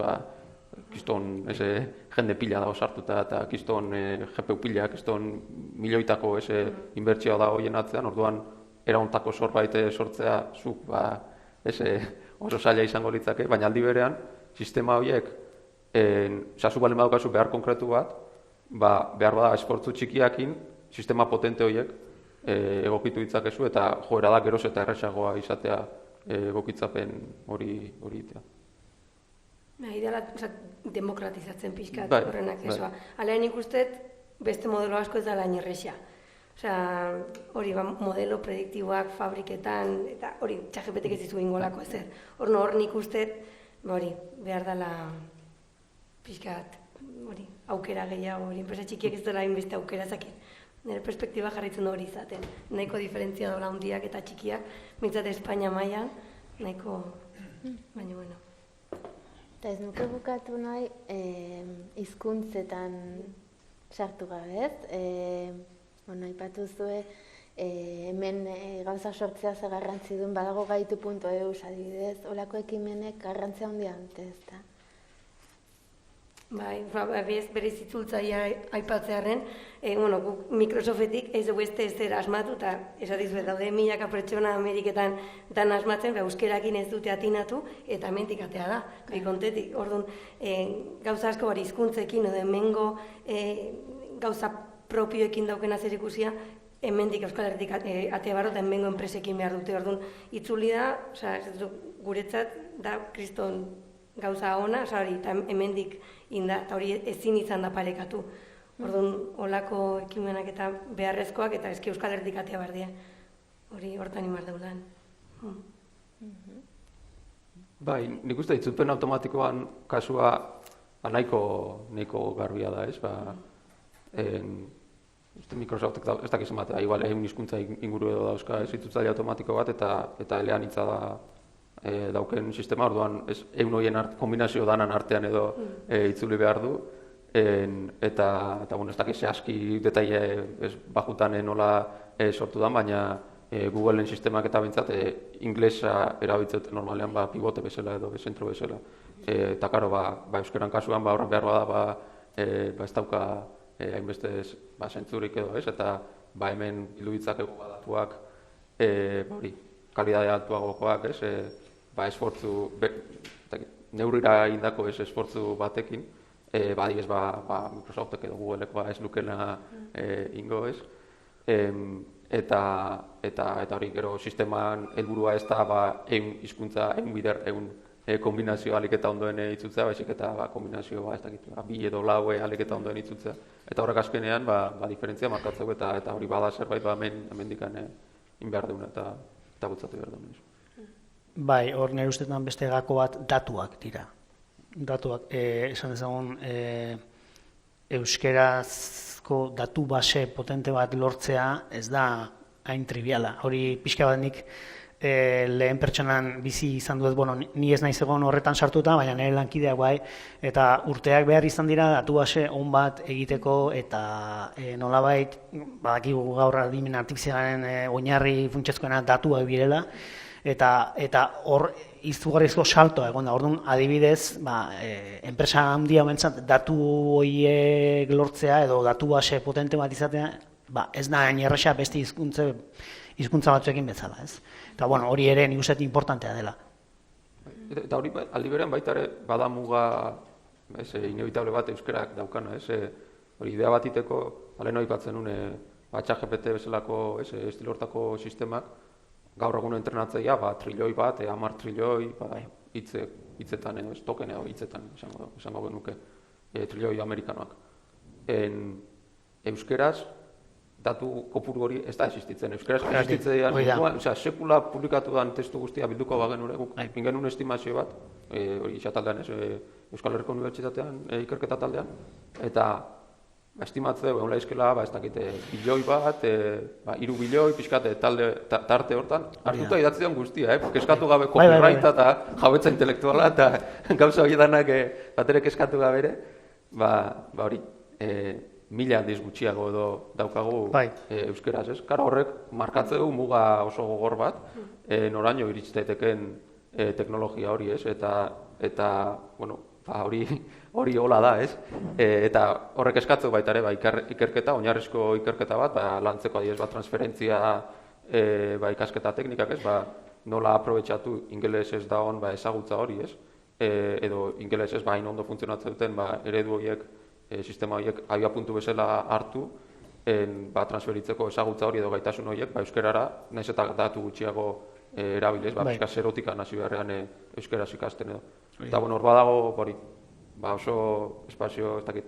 kiston jende pila dago sartuta eta kiston GPU pila, kiston milioitako inbertsioa da horien atzean, orduan erauntako zorbait sortzea zuk oso zaila izango litzake, baina aldi berean sistema horiek, zu balen badaukazu behar konkretu bat, behar bada esfortzu txikiakin sistema potente horiek egokitu ditzakezu eta joera da geroz eta erresagoa izatea egokitzapen hori itea. Ideala demokratizatzen pixkat horrenak ezua. Hala nik uste beste modelo asko ez da lain erresa. Hori modelo prediktiboak fabriketan, eta hori ChatGPTek ez dizu ingolako ezer. Hor nik uste behar dela pixkat aukera gehiago, enpresa txikiak ez dela inbeste aukera zakin. Nire perspektiba jarritzen hori izaten. Nahiko diferentzia dola handiak eta txikiak, mintzat Espainia mailan, nahiko, baina, bueno. Eta ez nuke bukatu nahi hizkuntzetan sartu gabe, ez? Aipatu zue, hemen gauza sortzea ze garrantzi duen badago gaitu.eus adibidez, olako ekimenek garrantzia handia dute, ezta? Bai, berez itzultzaia aipatzearen, guk Microsoftetik ez dugu ez asmatu, eta esatizu daude milaka pertsona Ameriketan dan asmatzen, euskerakin ez dute atinatu, eta hemendik atea da, kontetik. Orduan, gauza asko bari hizkuntzekin, edo hemengo gauza propioekin daukena zer ikusia, hemendik Euskal Herritik atea barro, eta hemengo enpresekin behar dute. Orduan, itzuli da, guretzat da kriston gauza ona, eta hemendik inda, eta hori ezin izan da parekatu. Orduan, olako ekimenak eta beharrezkoak, eta eski Euskal Herritik atea behar dira. Hori hortan imar daudan. Bai, nik uste itzulpen automatikoan kasua nahiko garbia da, ez? Microsoftek ez dakizun bat, igual ehun hizkuntza inguru edo dauzka, ez itzultzaile automatiko bat, eta elean hitza da dauken sistema, orduan ehun horien kombinazio danan artean edo itzuli behar du, eta ez dakiz zehazki detaile bajutan nola sortu da, baina Googleen sistemak eta bintzat inglesa erabiltzet normalean pivote bezala edo zentro bezala. Eta karo, euskeran kasuan horren behar bada ez dauka hainbeste zentzurik edo ez, eta hemen bildu ditzakegu datuak kalidade altuagokoak ez, esfortzu, neurrira indako esfortzu batekin, adibidez Microsoftek edo Googleek ez lukena ingo ez, eta hori gero sisteman helburua ez da ehun hizkuntza, ehun bider, ehun kombinazio alik eta ondoen itzultzea, baizik eta kombinazio bi edo lau alik eta ondoen itzultzea. Eta horrek azkenean diferentzia markatzeko eta hori bada zerbait hemendikan inbehar duguna eta bultzatu behar duguna. Bai, hor nire ustetan beste gako bat datuak dira. Datuak, esan dezagun, euskerazko datu base potente bat lortzea ez da hain triviala. Hori pixka bat nik lehen pertsonan bizi izan duet, ni ez naiz egon horretan sartuta, baina nire lankideak bai, eta urteak behar izan dira datu base on bat egiteko, eta nolabait, badakigu gaur adimen artifizialaren oinarri funtsezkoena datuak birela, eta hor izugarrizko saltoa egon da. Orduan, adibidez, enpresa handia bentsat datu horiek lortzea edo datu base potente bat izatea, ez da hain erraza beste hizkuntza batzuekin bezala, ez? Eta hori ere nik uste importantea dela. Eta hori aldi berean baita ere bada muga inevitable bat euskerak daukana, hori idea bat iteko, lehen aipatzen nuen ChatGPT bezalako estilo hortako sistemak, gaur egun entrenatzaia trilioi bat, 10 trilioi hitzetan edo token edo hitzetan esango genuke, trilioi amerikanoak. Euskeraz datu kopuru hori ez da existitzen. Euskeraz existitzen sekula publikatu den testu guztia bilduko bagenure, guk ingenun estimazio bat, hori xataldean Euskal Herriko Unibertsitatean ikerketa taldean, eta estimatze egon laizkela, ez dakite, bilioi bat, 3 bilioi, pixkate tarte hortan, hartuta idatzi den guztia, eskatu gabe copyrighta eta jabetza intelektuala, eta gauza hori danak baterek eskatu gabe ere, hori, 1000 aldiz gutxiago edo daukagu euskeraz, ez? Kara horrek markatze du muga oso gogor bat, noraino iritsi daiteken teknologia hori, ez? Eta hori hola da, ez? Eta horrek eskatzeu baita ere, ikerketa, oinarrizko ikerketa bat, lantzeko adibidez transferentzia ikasketa teknikak, ez? Nola aprobetxatu ingelesez dagoen ezagutza hori, ez? Edo ingelesez hain ondo funtzionatzen duten eredu horiek, sistema horiek abiapuntu bezala hartu, transferitzeko ezagutza hori edo gaitasun horiek, euskerara, nahiz eta datu gutxiago erabilez, pixka zerotika hasi beharrean euskeraz ikasten edo. Eta hor badago, oso espazio, ez dakit,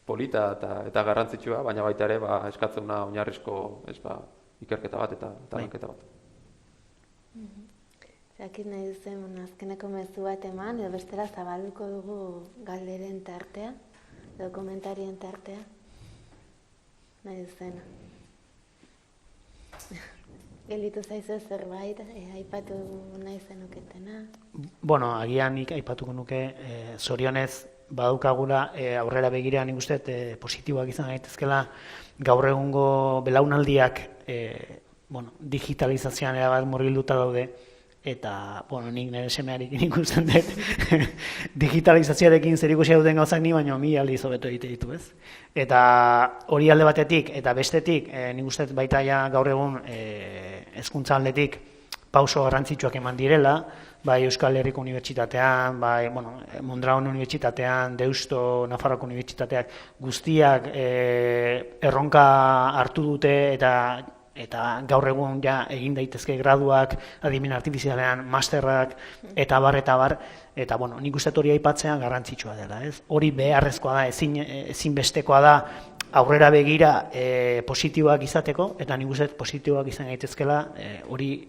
polita eta garrantzitsua, baina baita ere eskatzen oinarrizko ikerketa bat eta lanketa bat. Zakit nahi duzen, azkeneko mezu bat eman, edo bestela zabalduko dugu galderen tartea, edo komentarien tartea. Nahi duzen. gelditu zaizu zerbait, aipatu nahi zenuketena. Bueno, agian nik aipatuko nuke, zorionez badukagula aurrera begira nik uste positiboak izan gaitezkela gaur egungo belaunaldiak digitalizazioan erabat murgilduta daude, eta, nik nire semearekin ikusten dut digitalizazioarekin zerikusia duten gauzak ni baino 1000 aldiz hobeto egite ditu, ez? Eta hori alde batetik, eta bestetik, nik uste baita gaur egun hezkuntza aldetik pauso garrantzitsuak eman direla, bai Euskal Herriko Unibertsitatean, bai Mondragon Unibertsitatean, Deusto, Nafarroako Unibertsitateak guztiak erronka hartu dute eta gaur egun egin daitezke graduak, adimen artifizialean, masterrak, eta bar, eta nik uste hori aipatzea garrantzitsua dela, ez? Hori beharrezkoa da, ezinbestekoa da, aurrera begira positiboak izateko, eta nik uste positiboak izan gaitezkela, hori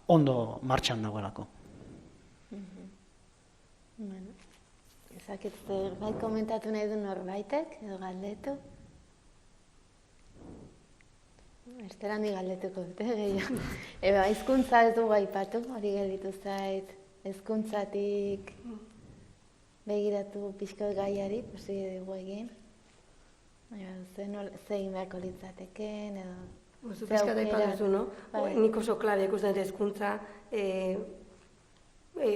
ondo martxan dagoelako. Ezakit zerbait komentatu nahi du norbaitek, edo galdetu? Estela ni galdetuko dute gehiago. Hizkuntza ez dugu aipatu, hori gelditu zait, hezkuntzatik begiratu pixko gaiari, posible dugu egin. Ze egin beharko litzateken, edo... Zupizkat aipatuzu, no? Nik oso klabe ikusten dut hezkuntza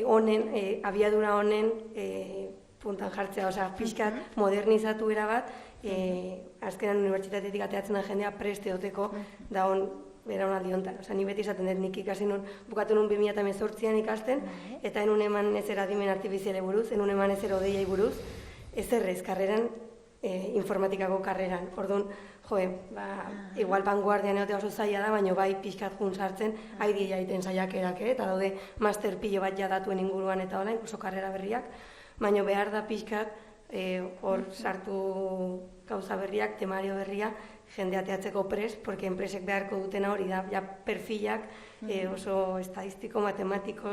honen, abiadura honen puntan jartzea, osea, pixkat modernizatu erabat, azkenan unibertsitatetik ateatzen da jendea preste doteko da hon beraunaldi hontan. Osea, ni beti esaten dut, nik ikasi nun, bukatu nun 2018an ikasten, eta enun eman ezer adimen artifiziale buruz, enun eman ezer odeiai buruz, ezerrez karreran, informatikako karreran. Orduan, igual vanguardian egotea oso zaila da, baina bai pixkat jun sartzen, haidi jaiten saiakerak, eta daude master pilo bat datuen inguruan eta hola, inkluso karrera berriak, baina behar da pixkat, hor sartu gauza berriak, temario berria, jende ateatzeko pres, porque enpresek beharko dutena hori da, perfilak oso estadistiko, matematiko,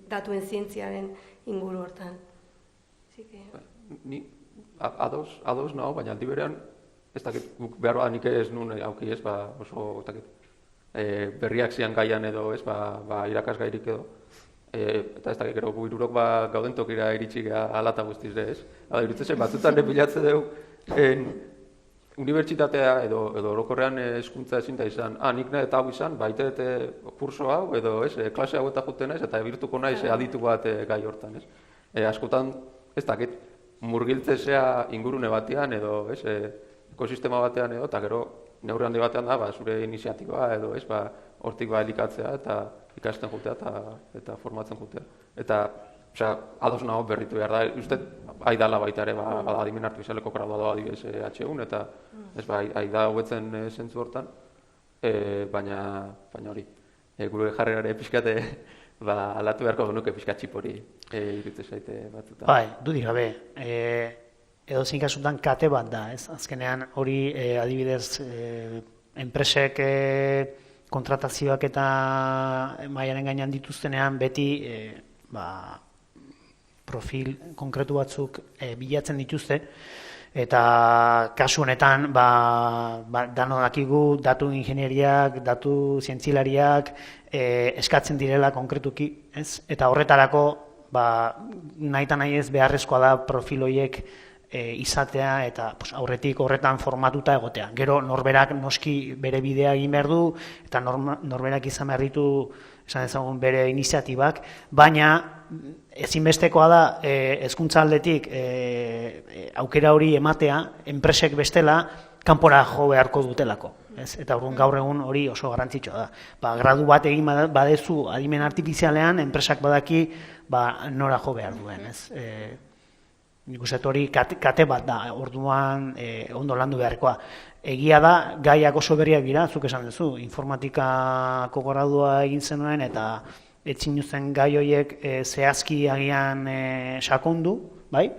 datuen zientziaren inguru hortan. Ni ados nago, baina aldi berean, ez dakit, behar bat nik ez nun auki ez, oso berriak zian gaian edo, ez, irakasgairik edo, eta ez dakit, gero gu irurok gauden tokira iritsi geha alata guztiz, ez? Irutzen batzutan bilatze dugu, unibertsitatea edo orokorrean hezkuntza ezin da izan, nik nahi eta hau izan, baita kurso hau, edo klase hau eta juten naiz, eta birtuko naiz aditu bat gai hortan, ez? Askotan, ez dakit, murgiltzea ingurune batean, edo ekosistema batean edo, eta gero neurri handi batean da, zure iniziatiba edo, hortik elikatzea eta ikasten jutea eta formatzen jutea. Eta, ados nago berritu behar da, uste, aidala baita ere, adimen artifizialeko gradua doa adibidez H1, eta aida hobetzen zentzu hortan, baina hori, gure jarrerare pixkate alatu beharko genuke pixkat txip hori iruditzen zaite batzutan. Bai, dudik gabe, edo zein kasutan kate bat da, ez? Azkenean hori adibidez enpresek kontratazioak eta mailaren gainean dituztenean beti profil konkretu batzuk bilatzen dituzte, eta kasu honetan dano dakigu datu ingenieriak, datu zientzilariak eskatzen direla konkretuki, ez? Eta horretarako nahi eta nahi ez beharrezkoa da profil horiek izatea eta aurretik horretan formatuta egotea. Gero norberak noski bere bidea egin behar du eta norberak izan behar ditu esan ezagun bere iniziatibak, baina ezinbestekoa da hezkuntza aldetik aukera hori ematea, enpresek bestela kanpora jo beharko dutelako. Eta gaur egun hori oso garrantzitsua da. Gradu bat egin badezu adimen artifizialean, enpresak badaki nora jo behar duen. Nik uste hori kate bat da, orduan ondo landu beharrekoa. Egia da, gaiak oso berriak dira, zuk esan duzu, informatikako gradua egin zenuen eta etzin zen gai horiek zehazki agian sakondu, bai?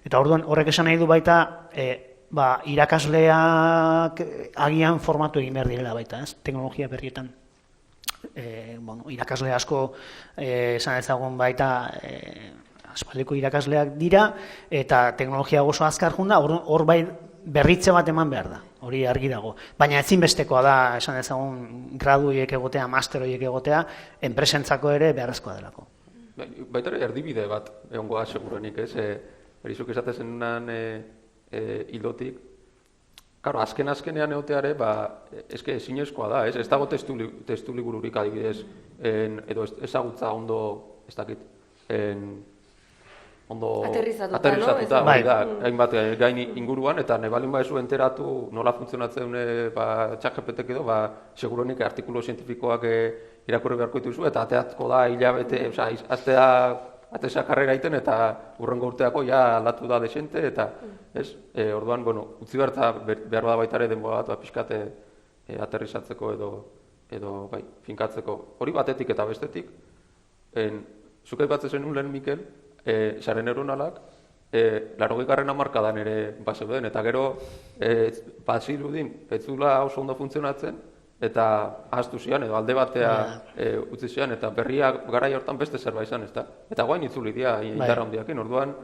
Eta orduan horrek esan nahi du baita, irakasleak agian formatu egin behar direla baita, teknologia berrietan. Irakasle asko esan ezagun baita aspaldiko irakasleak dira eta teknologia oso azkar junda, hor bai berritze bat eman behar da, hori argi dago. Baina ezinbestekoa da, esan dezagun, gradu horiek egotea, master horiek egotea, enpresentzako ere beharrezkoa delako. Baita ere erdibide bat egongo da seguruenik, ez? Berizuk esatezen unan hildotik, claro, azkenean egoteare, eske ezinezkoa da, ez? Ez dago testu libururik adibidez, edo ezagutza ondo, ez dakit, ondo aterrizatuta, da, hainbat gain inguruan, eta nahi balin baezu enteratu nola funtzionatzen ChatGPT edo, seguruenik artikulu zientifikoak irakurri beharko dituzu, eta ateatko da hilabete, atesa karrera egiten, eta hurrengo urteako ja aldatu da desente, eta ez, orduan, utzi behar da baita ere denboa bat, pixkate aterrizatzeko edo finkatzeko. Hori batetik eta bestetik, zuk aipatzen zenun lehen, Mikel, sare neuronalak, 80. hamarkadan ere bazeuden, eta gero bazirudin petzula oso ondo funtzionatzen, eta ahaztu zian, edo alde batea utzi zian, eta berria garai hortan beste zerbait izan, ezta? Eta guain itzuli dira indarra handiakin, orduan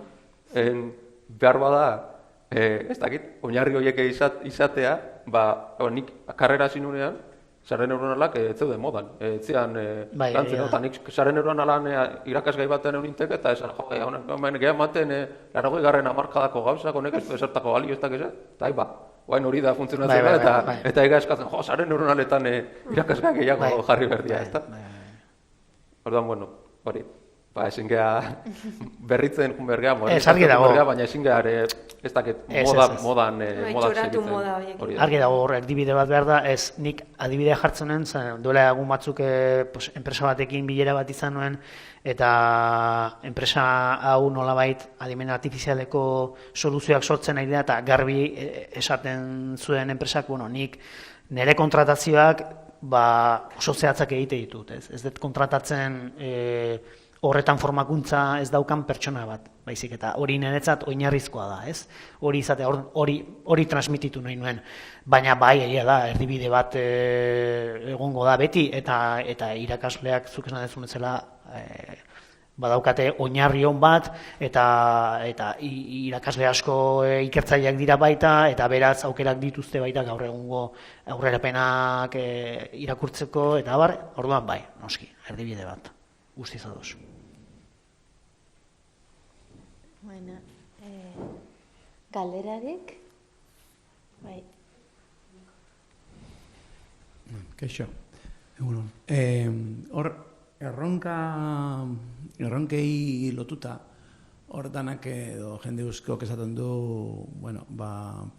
behar bada, ez dakit, oinarri horiek izatea, nik karrera zinunean, sare neuronalak ez zeuden modan, etzean lantzen, eta nik sare neuronalan irakasgai batean eunintek, eta esan, geha maten 80. hamarkadako gauzak, honek ez du esertako balio ez dakiz, eta guain hori da funtzionatzen da, eta ega eskatzen, sare neuronaletan irakasgai gehiago jarri berdia, ez da? Orduan, hori, ezin geha berritzen bergea, baina ezin geha ez dakit modan segitzen. Argi dago hor, erdibide bat behar da, ez nik adibidea jartzen nuen, duela egun batzuk enpresa batekin bilera bat izan nuen, eta enpresa hau nolabait adimen artifizialeko soluzioak sortzen nahi da, eta garbi esaten zuen enpresak, nik nire kontratazioak oso zehatzak egite ditut, ez dut kontratatzen horretan formakuntza ez daukan pertsona bat, baizik, eta hori niretzat oinarrizkoa da, ez? Hori izatea, hori transmititu nahi nuen, baina egia da, erdibide bat egongo da beti, eta irakasleak zuk esan dezun bezala badaukate oinarri on bat, eta irakasle asko ikertzaileak dira baita, eta beraz aukerak dituzte baita gaur egungo aurrerapenak irakurtzeko, eta orduan noski, erdibide bat, guztiz ados. Bueno, galderarik? Bai. Kaixo. Hor, erronkei lotuta, hor danak edo jende guztiok esaten du,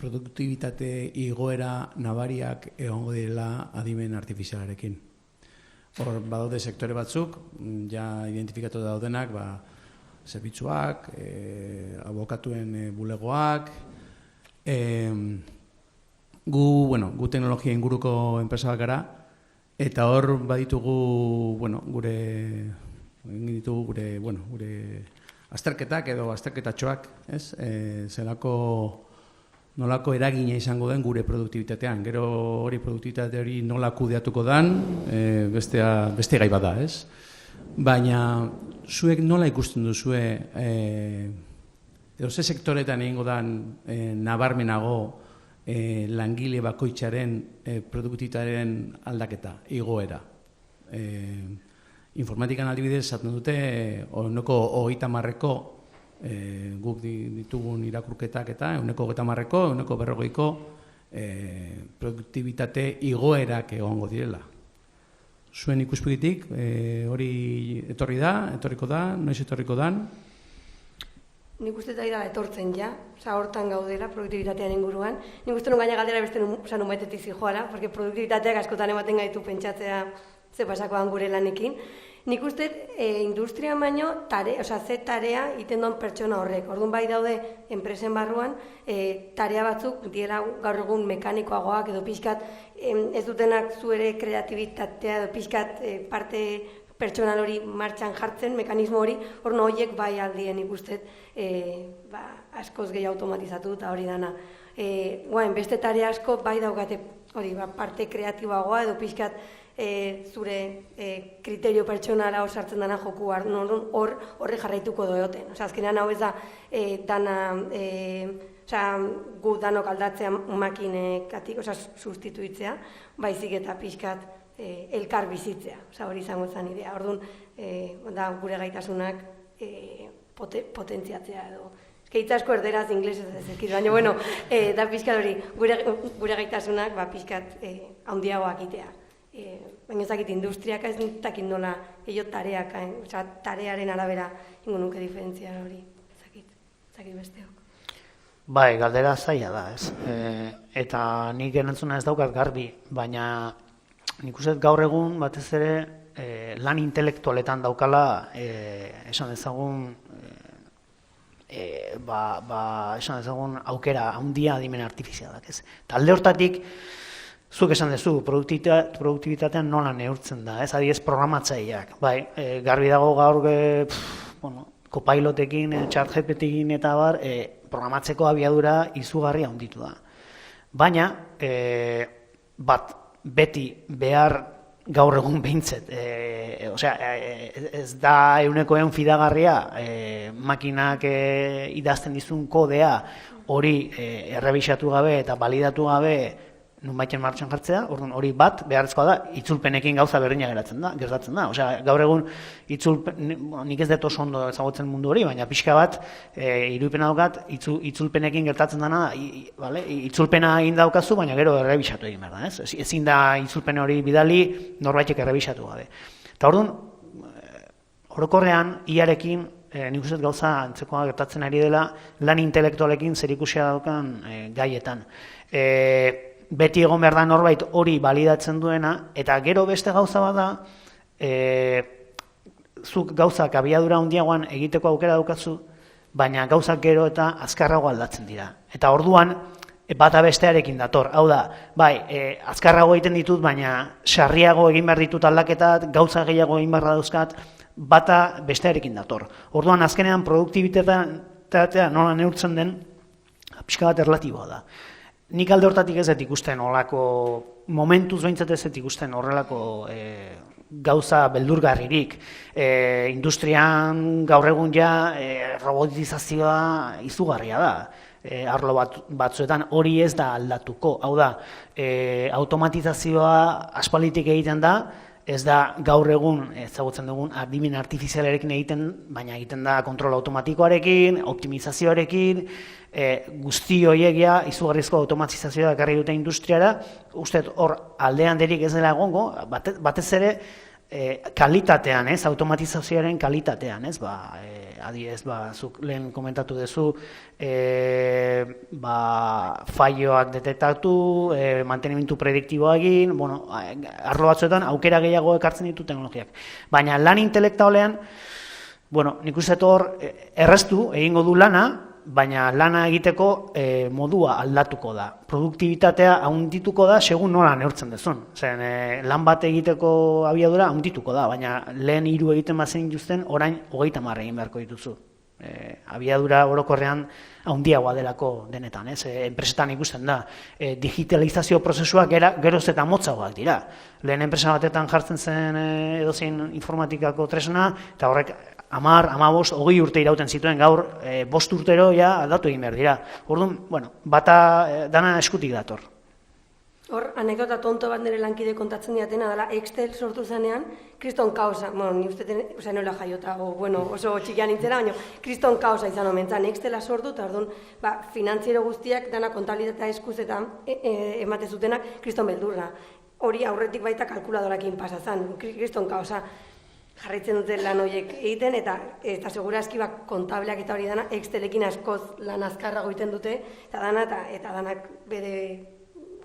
produktibitate igoera nabariak egongo direla adimen artifizialarekin. Hor, badaude sektore batzuk, ja identifikatu daudenak, zerbitzuak, abokatuen bulegoak, gu teknologia inguruko enpresak gara, eta hor baditugu gure azterketak edo azterketatxoak, nolako eragina izango den gure produktibitatean. Gero hori produktibitate hori nola kudeatuko den, beste gai bada, ez? Baina zuek nola ikusten duzue, edo ze sektoretan egingo den nabarmenago langile bakoitzaren produktibitatearen aldaketa, igoera. Informatikan adibidez, esaten dute, ehuneko 30-ko guk ditugun irakurketak eta ehuneko 30-ko, ehuneko 40-ko produktibitate igoerak egongo direla. Zuen ikuspegitik, hori etorriko da, noiz etorriko da? Nik uste da etortzen ja, hortan gaudela produktibitatean inguruan. Nik uste nun gaina galdera beste nun baitetik zijoara, porque produktibitateak askotan ematen gaitu pentsatzea ze pasakoan gure lanekin. Nik uste industrian baino, ze tarea iten duen pertsona horrek. Orduan bai daude enpresen barruan, tarea batzuk diela gaur egun mekanikoagoak edo pixkat ez dutenak zuere kreatibitatea edo pixkat parte pertsonal hori martxan jartzen, mekanismo hori, hor horiek bai aldien ikustet askoz gehi automatizatu eta hori dana. Beste tarea asko bai daukate parte kreatiboagoa edo pixkat zure kriterio pertsonala hor sartzen dana joku horre jarraituko doeoten. Azkenean hau ez da dana Osea, gu danok aldatzea makinekatik, sustituitzea, baizik eta pixkat elkar bizitzea. Osea, hori izango zen idea. Orduan, da gure gaitasunak potentziatzea edo. Hitz asko erderaz inglesez ez ekiz, baina, bueno, da pixkat hori, gure gaitasunak, pixkat handiagoak itea. Baina ezakit industriak ez dakit nola, tareak, tarearen arabera ingo nuke diferentzia hori, ezakit besteok. Bai, galdera zaila da, ez. Eta nik erantzuna ez daukat garbi, baina nik uste gaur egun batez ere lan intelektualetan daukala esan dezagun esan dezagun aukera handia adimen artifizialak, ez. Talde hortatik, zuk esan dezu, produktibitatean nola neurtzen da, ez, adiez programatzaileak. Bai, garbi dago gaur, Copilotekin, ChatGPTekin eta bar, programatzeko abiadura izugarria handitu da. Baina, beti behar gaur egun behintzet, ez da 100% fidagarria, makinak idazten dizun kodea hori errebisatu gabe eta validatu gabe nunbaiten martxan jartzea, hori bat beharrezkoa da, itzulpenekin gauza berdina gertatzen da. Osea, gaur egun nik ez dut oso ondo ezagutzen mundu hori, baina pixka bat irudipena daukat itzulpenekin gertatzen dena, itzulpena egin daukazu, baina gero errebisatu egin behar da, ez? Ezin da itzulpen hori bidali norbaitek errebisatu gabe. Eta orduan, orokorrean, iarekin, nik uste gauza antzekoa gertatzen ari dela, lan intelektualekin zerikusia daukan gaietan. Beti egon behar da norbait hori balidatzen duena, eta gero beste gauza bada, zuk gauzak abiadura handiagoan egiteko aukera daukazu, baina gauzak gero eta azkarrago aldatzen dira. Eta orduan, bata bestearekin dator. Hau da, bai, azkarrago egiten ditut, baina sarriago egin behar ditut aldaketat, gauza gehiago egin behar dauzkat, bata bestearekin dator. Orduan, azkenean produktibitatea nola neurtzen den, pixka bat erlatiboa da. Nik alde hortatik ez dut ikusten momentuz behintzat ez dut ikusten horrelako gauza beldurgarririk. Industrian gaur egun robotizazioa izugarria da. Arlo batzuetan hori ez da aldatuko. Hau da, automatizazioa aspalditik egiten da, ez da gaur egun ezagutzen dugun adimen artifizialarekin egiten, baina egiten da kontrol automatikoarekin, optimizazioarekin, guzti horiek izugarrizko automatizazioa ekarri dute industriara, uste hor aldean derik ez dela egongo, batez ere kalitatean, automatizazioaren kalitatean, adiez, zuk lehen komentatu duzu, falloak detektatu, mantenimentu prediktiboa egin, arlo batzuetan aukera gehiago ekartzen ditu teknologiak. Baina lan intelektualean, nik uste hor erraztu egingo du lana, baina lana egiteko modua aldatuko da. Produktibitatea handituko da segun nola neurtzen duzun. Lan bat egiteko abiadura handituko da, baina lehen 3 egiten bazen dituzten, orain 30 egin beharko dituzu. Abiadura orokorrean handiagoa delako denetan. Enpresetan ikusten da, digitalizazio prozesuak geroz eta motzagoak dira. Lehen enpresa batetan jartzen zen edozein informatikako tresna, eta horrek 10, 15, 20 urte irauten zituen, gaur 5 urtero aldatu egin behar dira. Orduan, bata dana eskutik dator. Hor, anekdota tonto bat nire lankide kontatzen diatena dela, Excel sortu zenean, kriston kausa, ni uste nola jaiota, oso txikian nintzera, baina kriston kausa izan omentzan, Excela sortu, eta orduan, finantziero guztiak dana kontabilitatea eskuz eta emate zutenak, kriston beldurra. Hori aurretik baita kalkuladorakin pasazan, kriston kausa. Jarraitzen dute lan horiek egiten, eta segurazki kontableak eta hori dana, Excelekin askoz lan azkarrago egiten dute, eta danak bere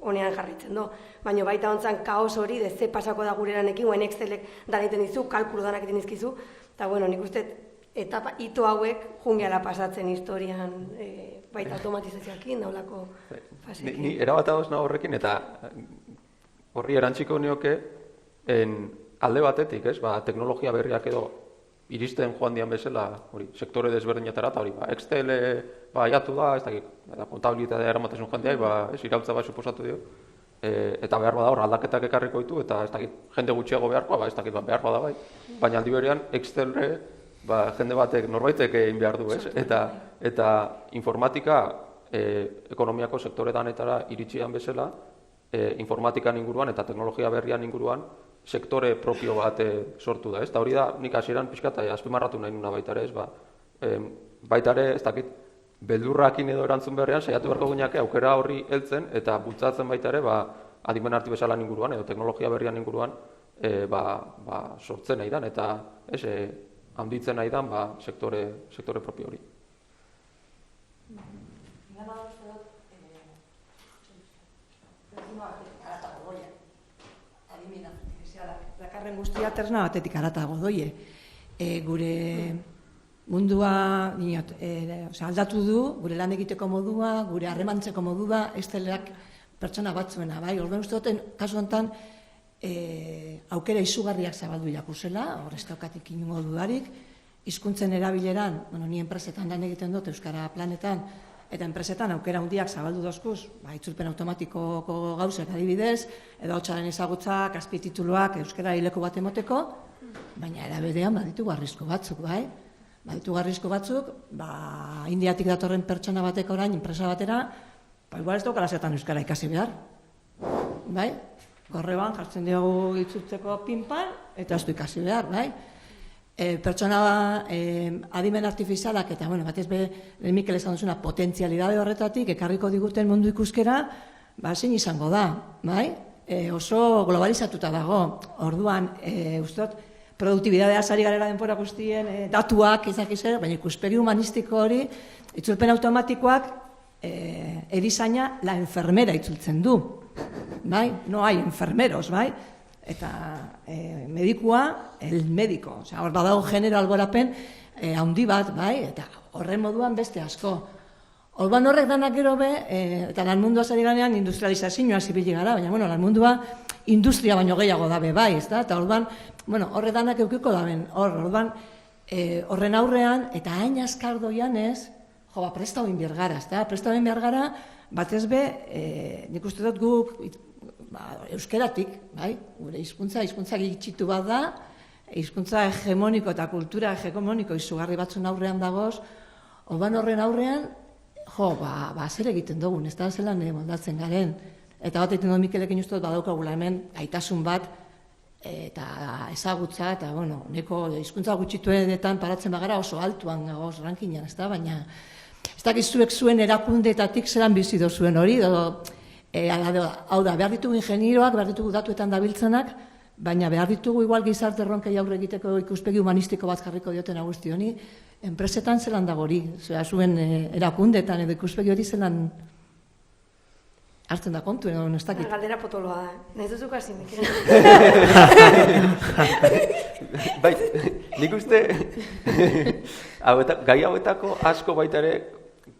honean jarraitzen du. Baina baita hontzan kaos hori, ze pasako da gure lanekin, guen Excelek dana egiten dizu, kalkulu danak egiten dizkizu, eta nik uste etapa hito hauek jungeala pasatzen historian, baita automatizazioakin, daulako fasekin. Ni erabat ados nago horrekin, eta horri erantziko nioke, alde batetik, teknologia berriak edo iristen joan dian bezala, sektore desberdinetara, eta Excel baiatu da, kontabilitatea eramatezun joan dian, irautza bat suposatu dio, eta behar bada hor aldaketak ekarriko ditu, eta jende gutxiago beharkoa, behar bada bai, baina aldi berean Excelre jende batek norbaitek egin behar du, eta informatika ekonomiako sektore danetara iritsian bezala, informatikan inguruan eta teknologia berrian inguruan sektore propio bat sortu da, ez? Eta hori da, nik hasieran pixkat azpimarratu nahi nuna baita ere, ez? Baita ere, ez dakit, beldurrakin edo erantzun berrean, saiatu beharko gineake aukera horri heltzen eta bultzatzen baita ere, adimen artifizialan inguruan edo teknologia berrian inguruan sortzen nahi dan, eta handitzen nahi dan sektore propio hori. Dakarren guztia tresna batetik haratago doie. Gure mundua aldatu du, gure lan egiteko modua, gure harremantzeko modua, ez teleak pertsona batzuena, bai? Orduan uste duten, kasu honetan, aukera izugarriak zabaldu irakusela, hor ez daukatik inongo dudarik, hizkuntzen erabileran, ni enpresetan lan egiten dut, Euskara Planetan, eta enpresetan aukera handiak zabaldu dozkuz, itzulpen automatikoko gauzek adibidez, edo hotsaren ezagutzak, azpitituluak, euskara hileko bat emoteko, baina eraberean baditugu arrisku batzuk, bai? Baditugu arrisku batzuk, Indiatik datorren pertsona batek orain, enpresa batera, igual ez daukala zertan euskara ikasi behar, bai? Korreoan jartzen diogu itzultzeko pinpan, eta ez du ikasi behar, bai? Pertsona adimen artifizialak eta, batez be, Mikel esan duzuna, potentzialidade horretatik, ekarriko diguten mundu ikuskera, zein izango da, bai? Oso globalizatuta dago, orduan, ustot, produktibidadea sari garela denpora guztien, datuak, ezakizer, baina ikuspegi humanistiko hori, itzulpen automatikoak, erizaina la enfermera itzultzen du, bai? No hay enfermeros, bai? Eta medikua, el mediko. Hor badago genero alborapen handi bat, bai, eta horren moduan beste asko. Orduan horrek danak gero be, eta lan mundua zari ganean industrializazioa zibili gara, baina, lan mundua industria baino gehiago dabe, bai, ez da? Eta orduan, horre danak eukiko daben, orduan, horren aurrean, eta hain azkar doian ez, presta hoin biergara, ez da? Presta hoin biergara, batez be, nik uste dut guk, euskeratik, gure hizkuntza gitxitu bat da, hizkuntza hegemoniko eta kultura hegemoniko izugarri batzun aurrean dagoz, oban horren aurrean, zer egiten dugun, ez da zelan moldatzen garen. Eta bat egiten dut Mikelekin uste dut badaukagula hemen gaitasun bat, eta ezagutza, eta neko hizkuntza gutxituenetan paratzen bagara oso altuan gagoz rankinan, ez da, baina ez dakizuek zuen erakundeetatik zelan bizi dozuen hori, hau da, behar ditugu ingenieroak, behar ditugu datuetan dabiltzenak, baina behar ditugu igual gizarte erronkei aurre egiteko ikuspegi humanistiko bat jarriko dioten guzti honi, enpresetan zelan dago hori, zuen erakundeetan edo ikuspegi hori zelan hartzen da kontu, edo ez dakit. Galdera potoloa da, nahi duzuk hasi, Mikel. Bai, nik uste, gai hauetako asko baita ere,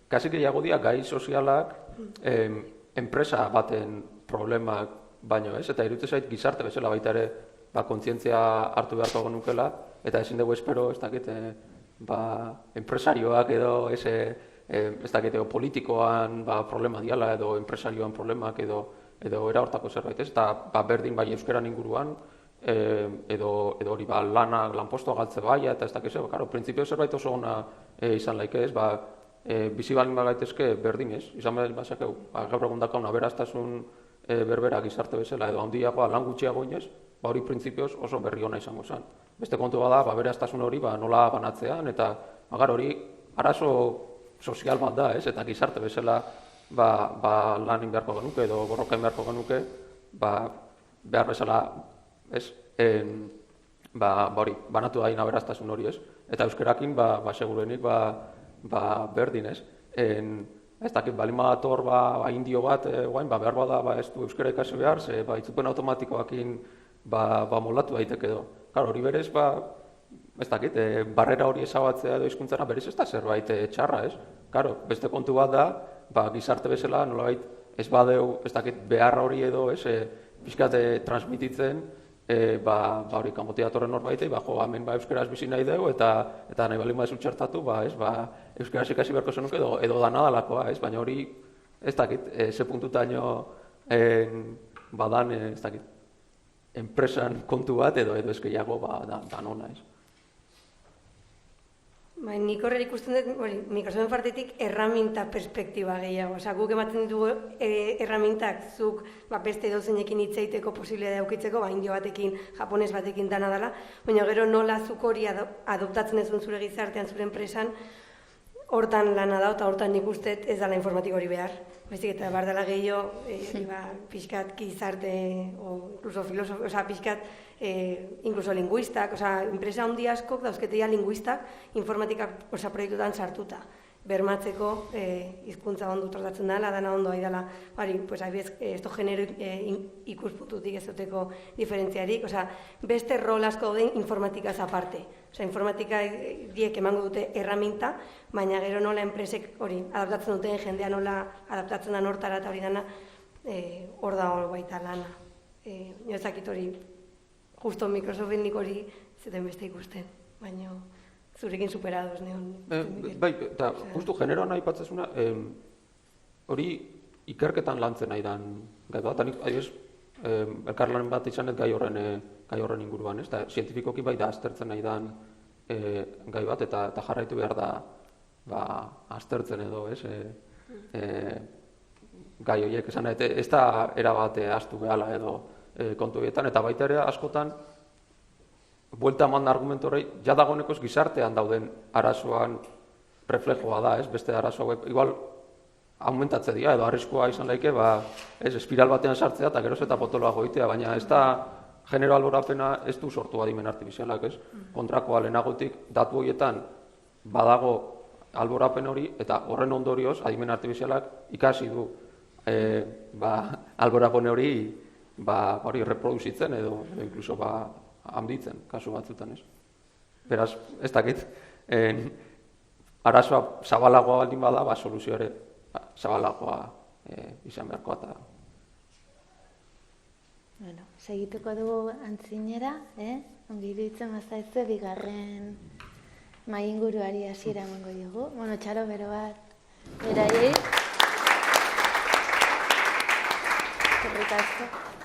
kasi gehiago dira gai sozialak, enpresa baten problemak baino ez, eta iruditzen zait gizarte bezala baita ere kontzientzia hartu beharko genukela, eta ezin dugu espero, ez dakit, enpresarioak edo ez dakit, politikoan problema diala edo enpresarioan problemak edo era hortako zerbait ez, eta berdin bai euskeran inguruan, edo hori lanak, lanpostoa galtze baia, eta ez dakit, printzipio zerbait oso ona izan laike ez, bizi balin bagaitezke berdin ez, izan behar bazakeu, gaur egun dakaun aberaztasun berbera gizarte bezala edo handiagoa lan gutxiago inez, hori printzipioz oso berri ona izango zen. Beste kontu bada, aberaztasun hori nola banatzean, eta hori arazo sozial bat da ez, eta gizarte bezala lanin beharko genuke edo borrokain beharko genuke, behar bezala ez, banatu dain aberaztasun hori ez, eta euskerakin segurenik berdin ez. Ez dakit, balin badator indio bat, behar bada ez du euskera ikasi behar, ze itzulpen automatikoakin moldatu daiteke edo. Hori berez, ez dakit, barrera hori ezabatzea edo hizkuntzara berez ez da zerbait txarra ez. Beste kontu bat da, gizarte bezala nolabait ez badeu, ez dakit, behar hori edo pixkat transmititzen, hori kanpotik datorren norbaitei, hemen euskeraz bizi nahi dugu, eta nahi balin badezu txertatu, euskeraz ikasi beharko zenuke edo danadalakoa, baina hori, ez dakit, ze puntutaino badan, ez dakit, enpresan kontu bat edo ez gehiago danona, ez. Nik horre ikusten dut, Microsoften partetik erraminta perspektiba gehiago. Guk ematen ditugu erramintak zuk beste edozeinekin hitz egiteko posibilitatea edukitzeko, indio batekin, japones batekin dana dela, baina gero nola zuk hori adoptatzen ezun zure gizartean, zure enpresan, hortan lana da, eta hortan nik uste ez dela informatiko hori behar. Baizik eta behar dela gehiago, pixkat gizarte, incluso filosofo, pixkat, incluso linguistak, enpresa handi askok dauzketea linguistak informatika proiektutan sartuta. Bermatzeko hizkuntza ondo tratatzen dela, dana ondo ari dela, esto genero ikuspuntutik ez duteko diferentziarik, beste rol asko dauden informatikaz aparte. Informatika diek emango dute erraminta, baina gero nola enpresek hori adaptatzen duten jendea nola adaptatzen da nortara eta hori dana hor da hor baita lana. Ezakit hori, justo Microsoften nik hori zuten beste ikusten, baina zurekin superados neon. Bai, eta justu generoan aipatzezuna, hori ikerketan lantzen nahi dan gai bat, eta nik elkarlanen bat izanet gai horren inguruan, eta zientifikoki bai da aztertzen nahi dan gai bat, eta jarraitu behar da aztertzen edo, gai horiek esan, ez da erabate astu behala edo kontu horietan, eta baita ere askotan, buelta eman argumentu hori, ja dagoenekoz gizartean dauden arazoan reflejoa da, beste arazo hauek, igual, aumentatze dira, edo arriskua izan daike, espiral batean sartzea eta geroz eta potoloa goitea, baina ez da genero alborapena ez du sortu adimen artifizialak, kontrakoa lehenagotik datu horietan badago alborapen hori, eta horren ondorioz adimen artifizialak ikasi du alborapen hori reproduzitzen edo inkluso handitzen, kasu batzutan, Beraz, ez dakit, arazoa zabalagoa baldin bada, soluzio ere zabalagoa izan beharkoa eta... Segituko dugu antzinera, ongi iruditzen mazaitze, bigarren mahai inguruari hasiera emango diogu. Txalo bero bat, beraiei. Eskerrik asko.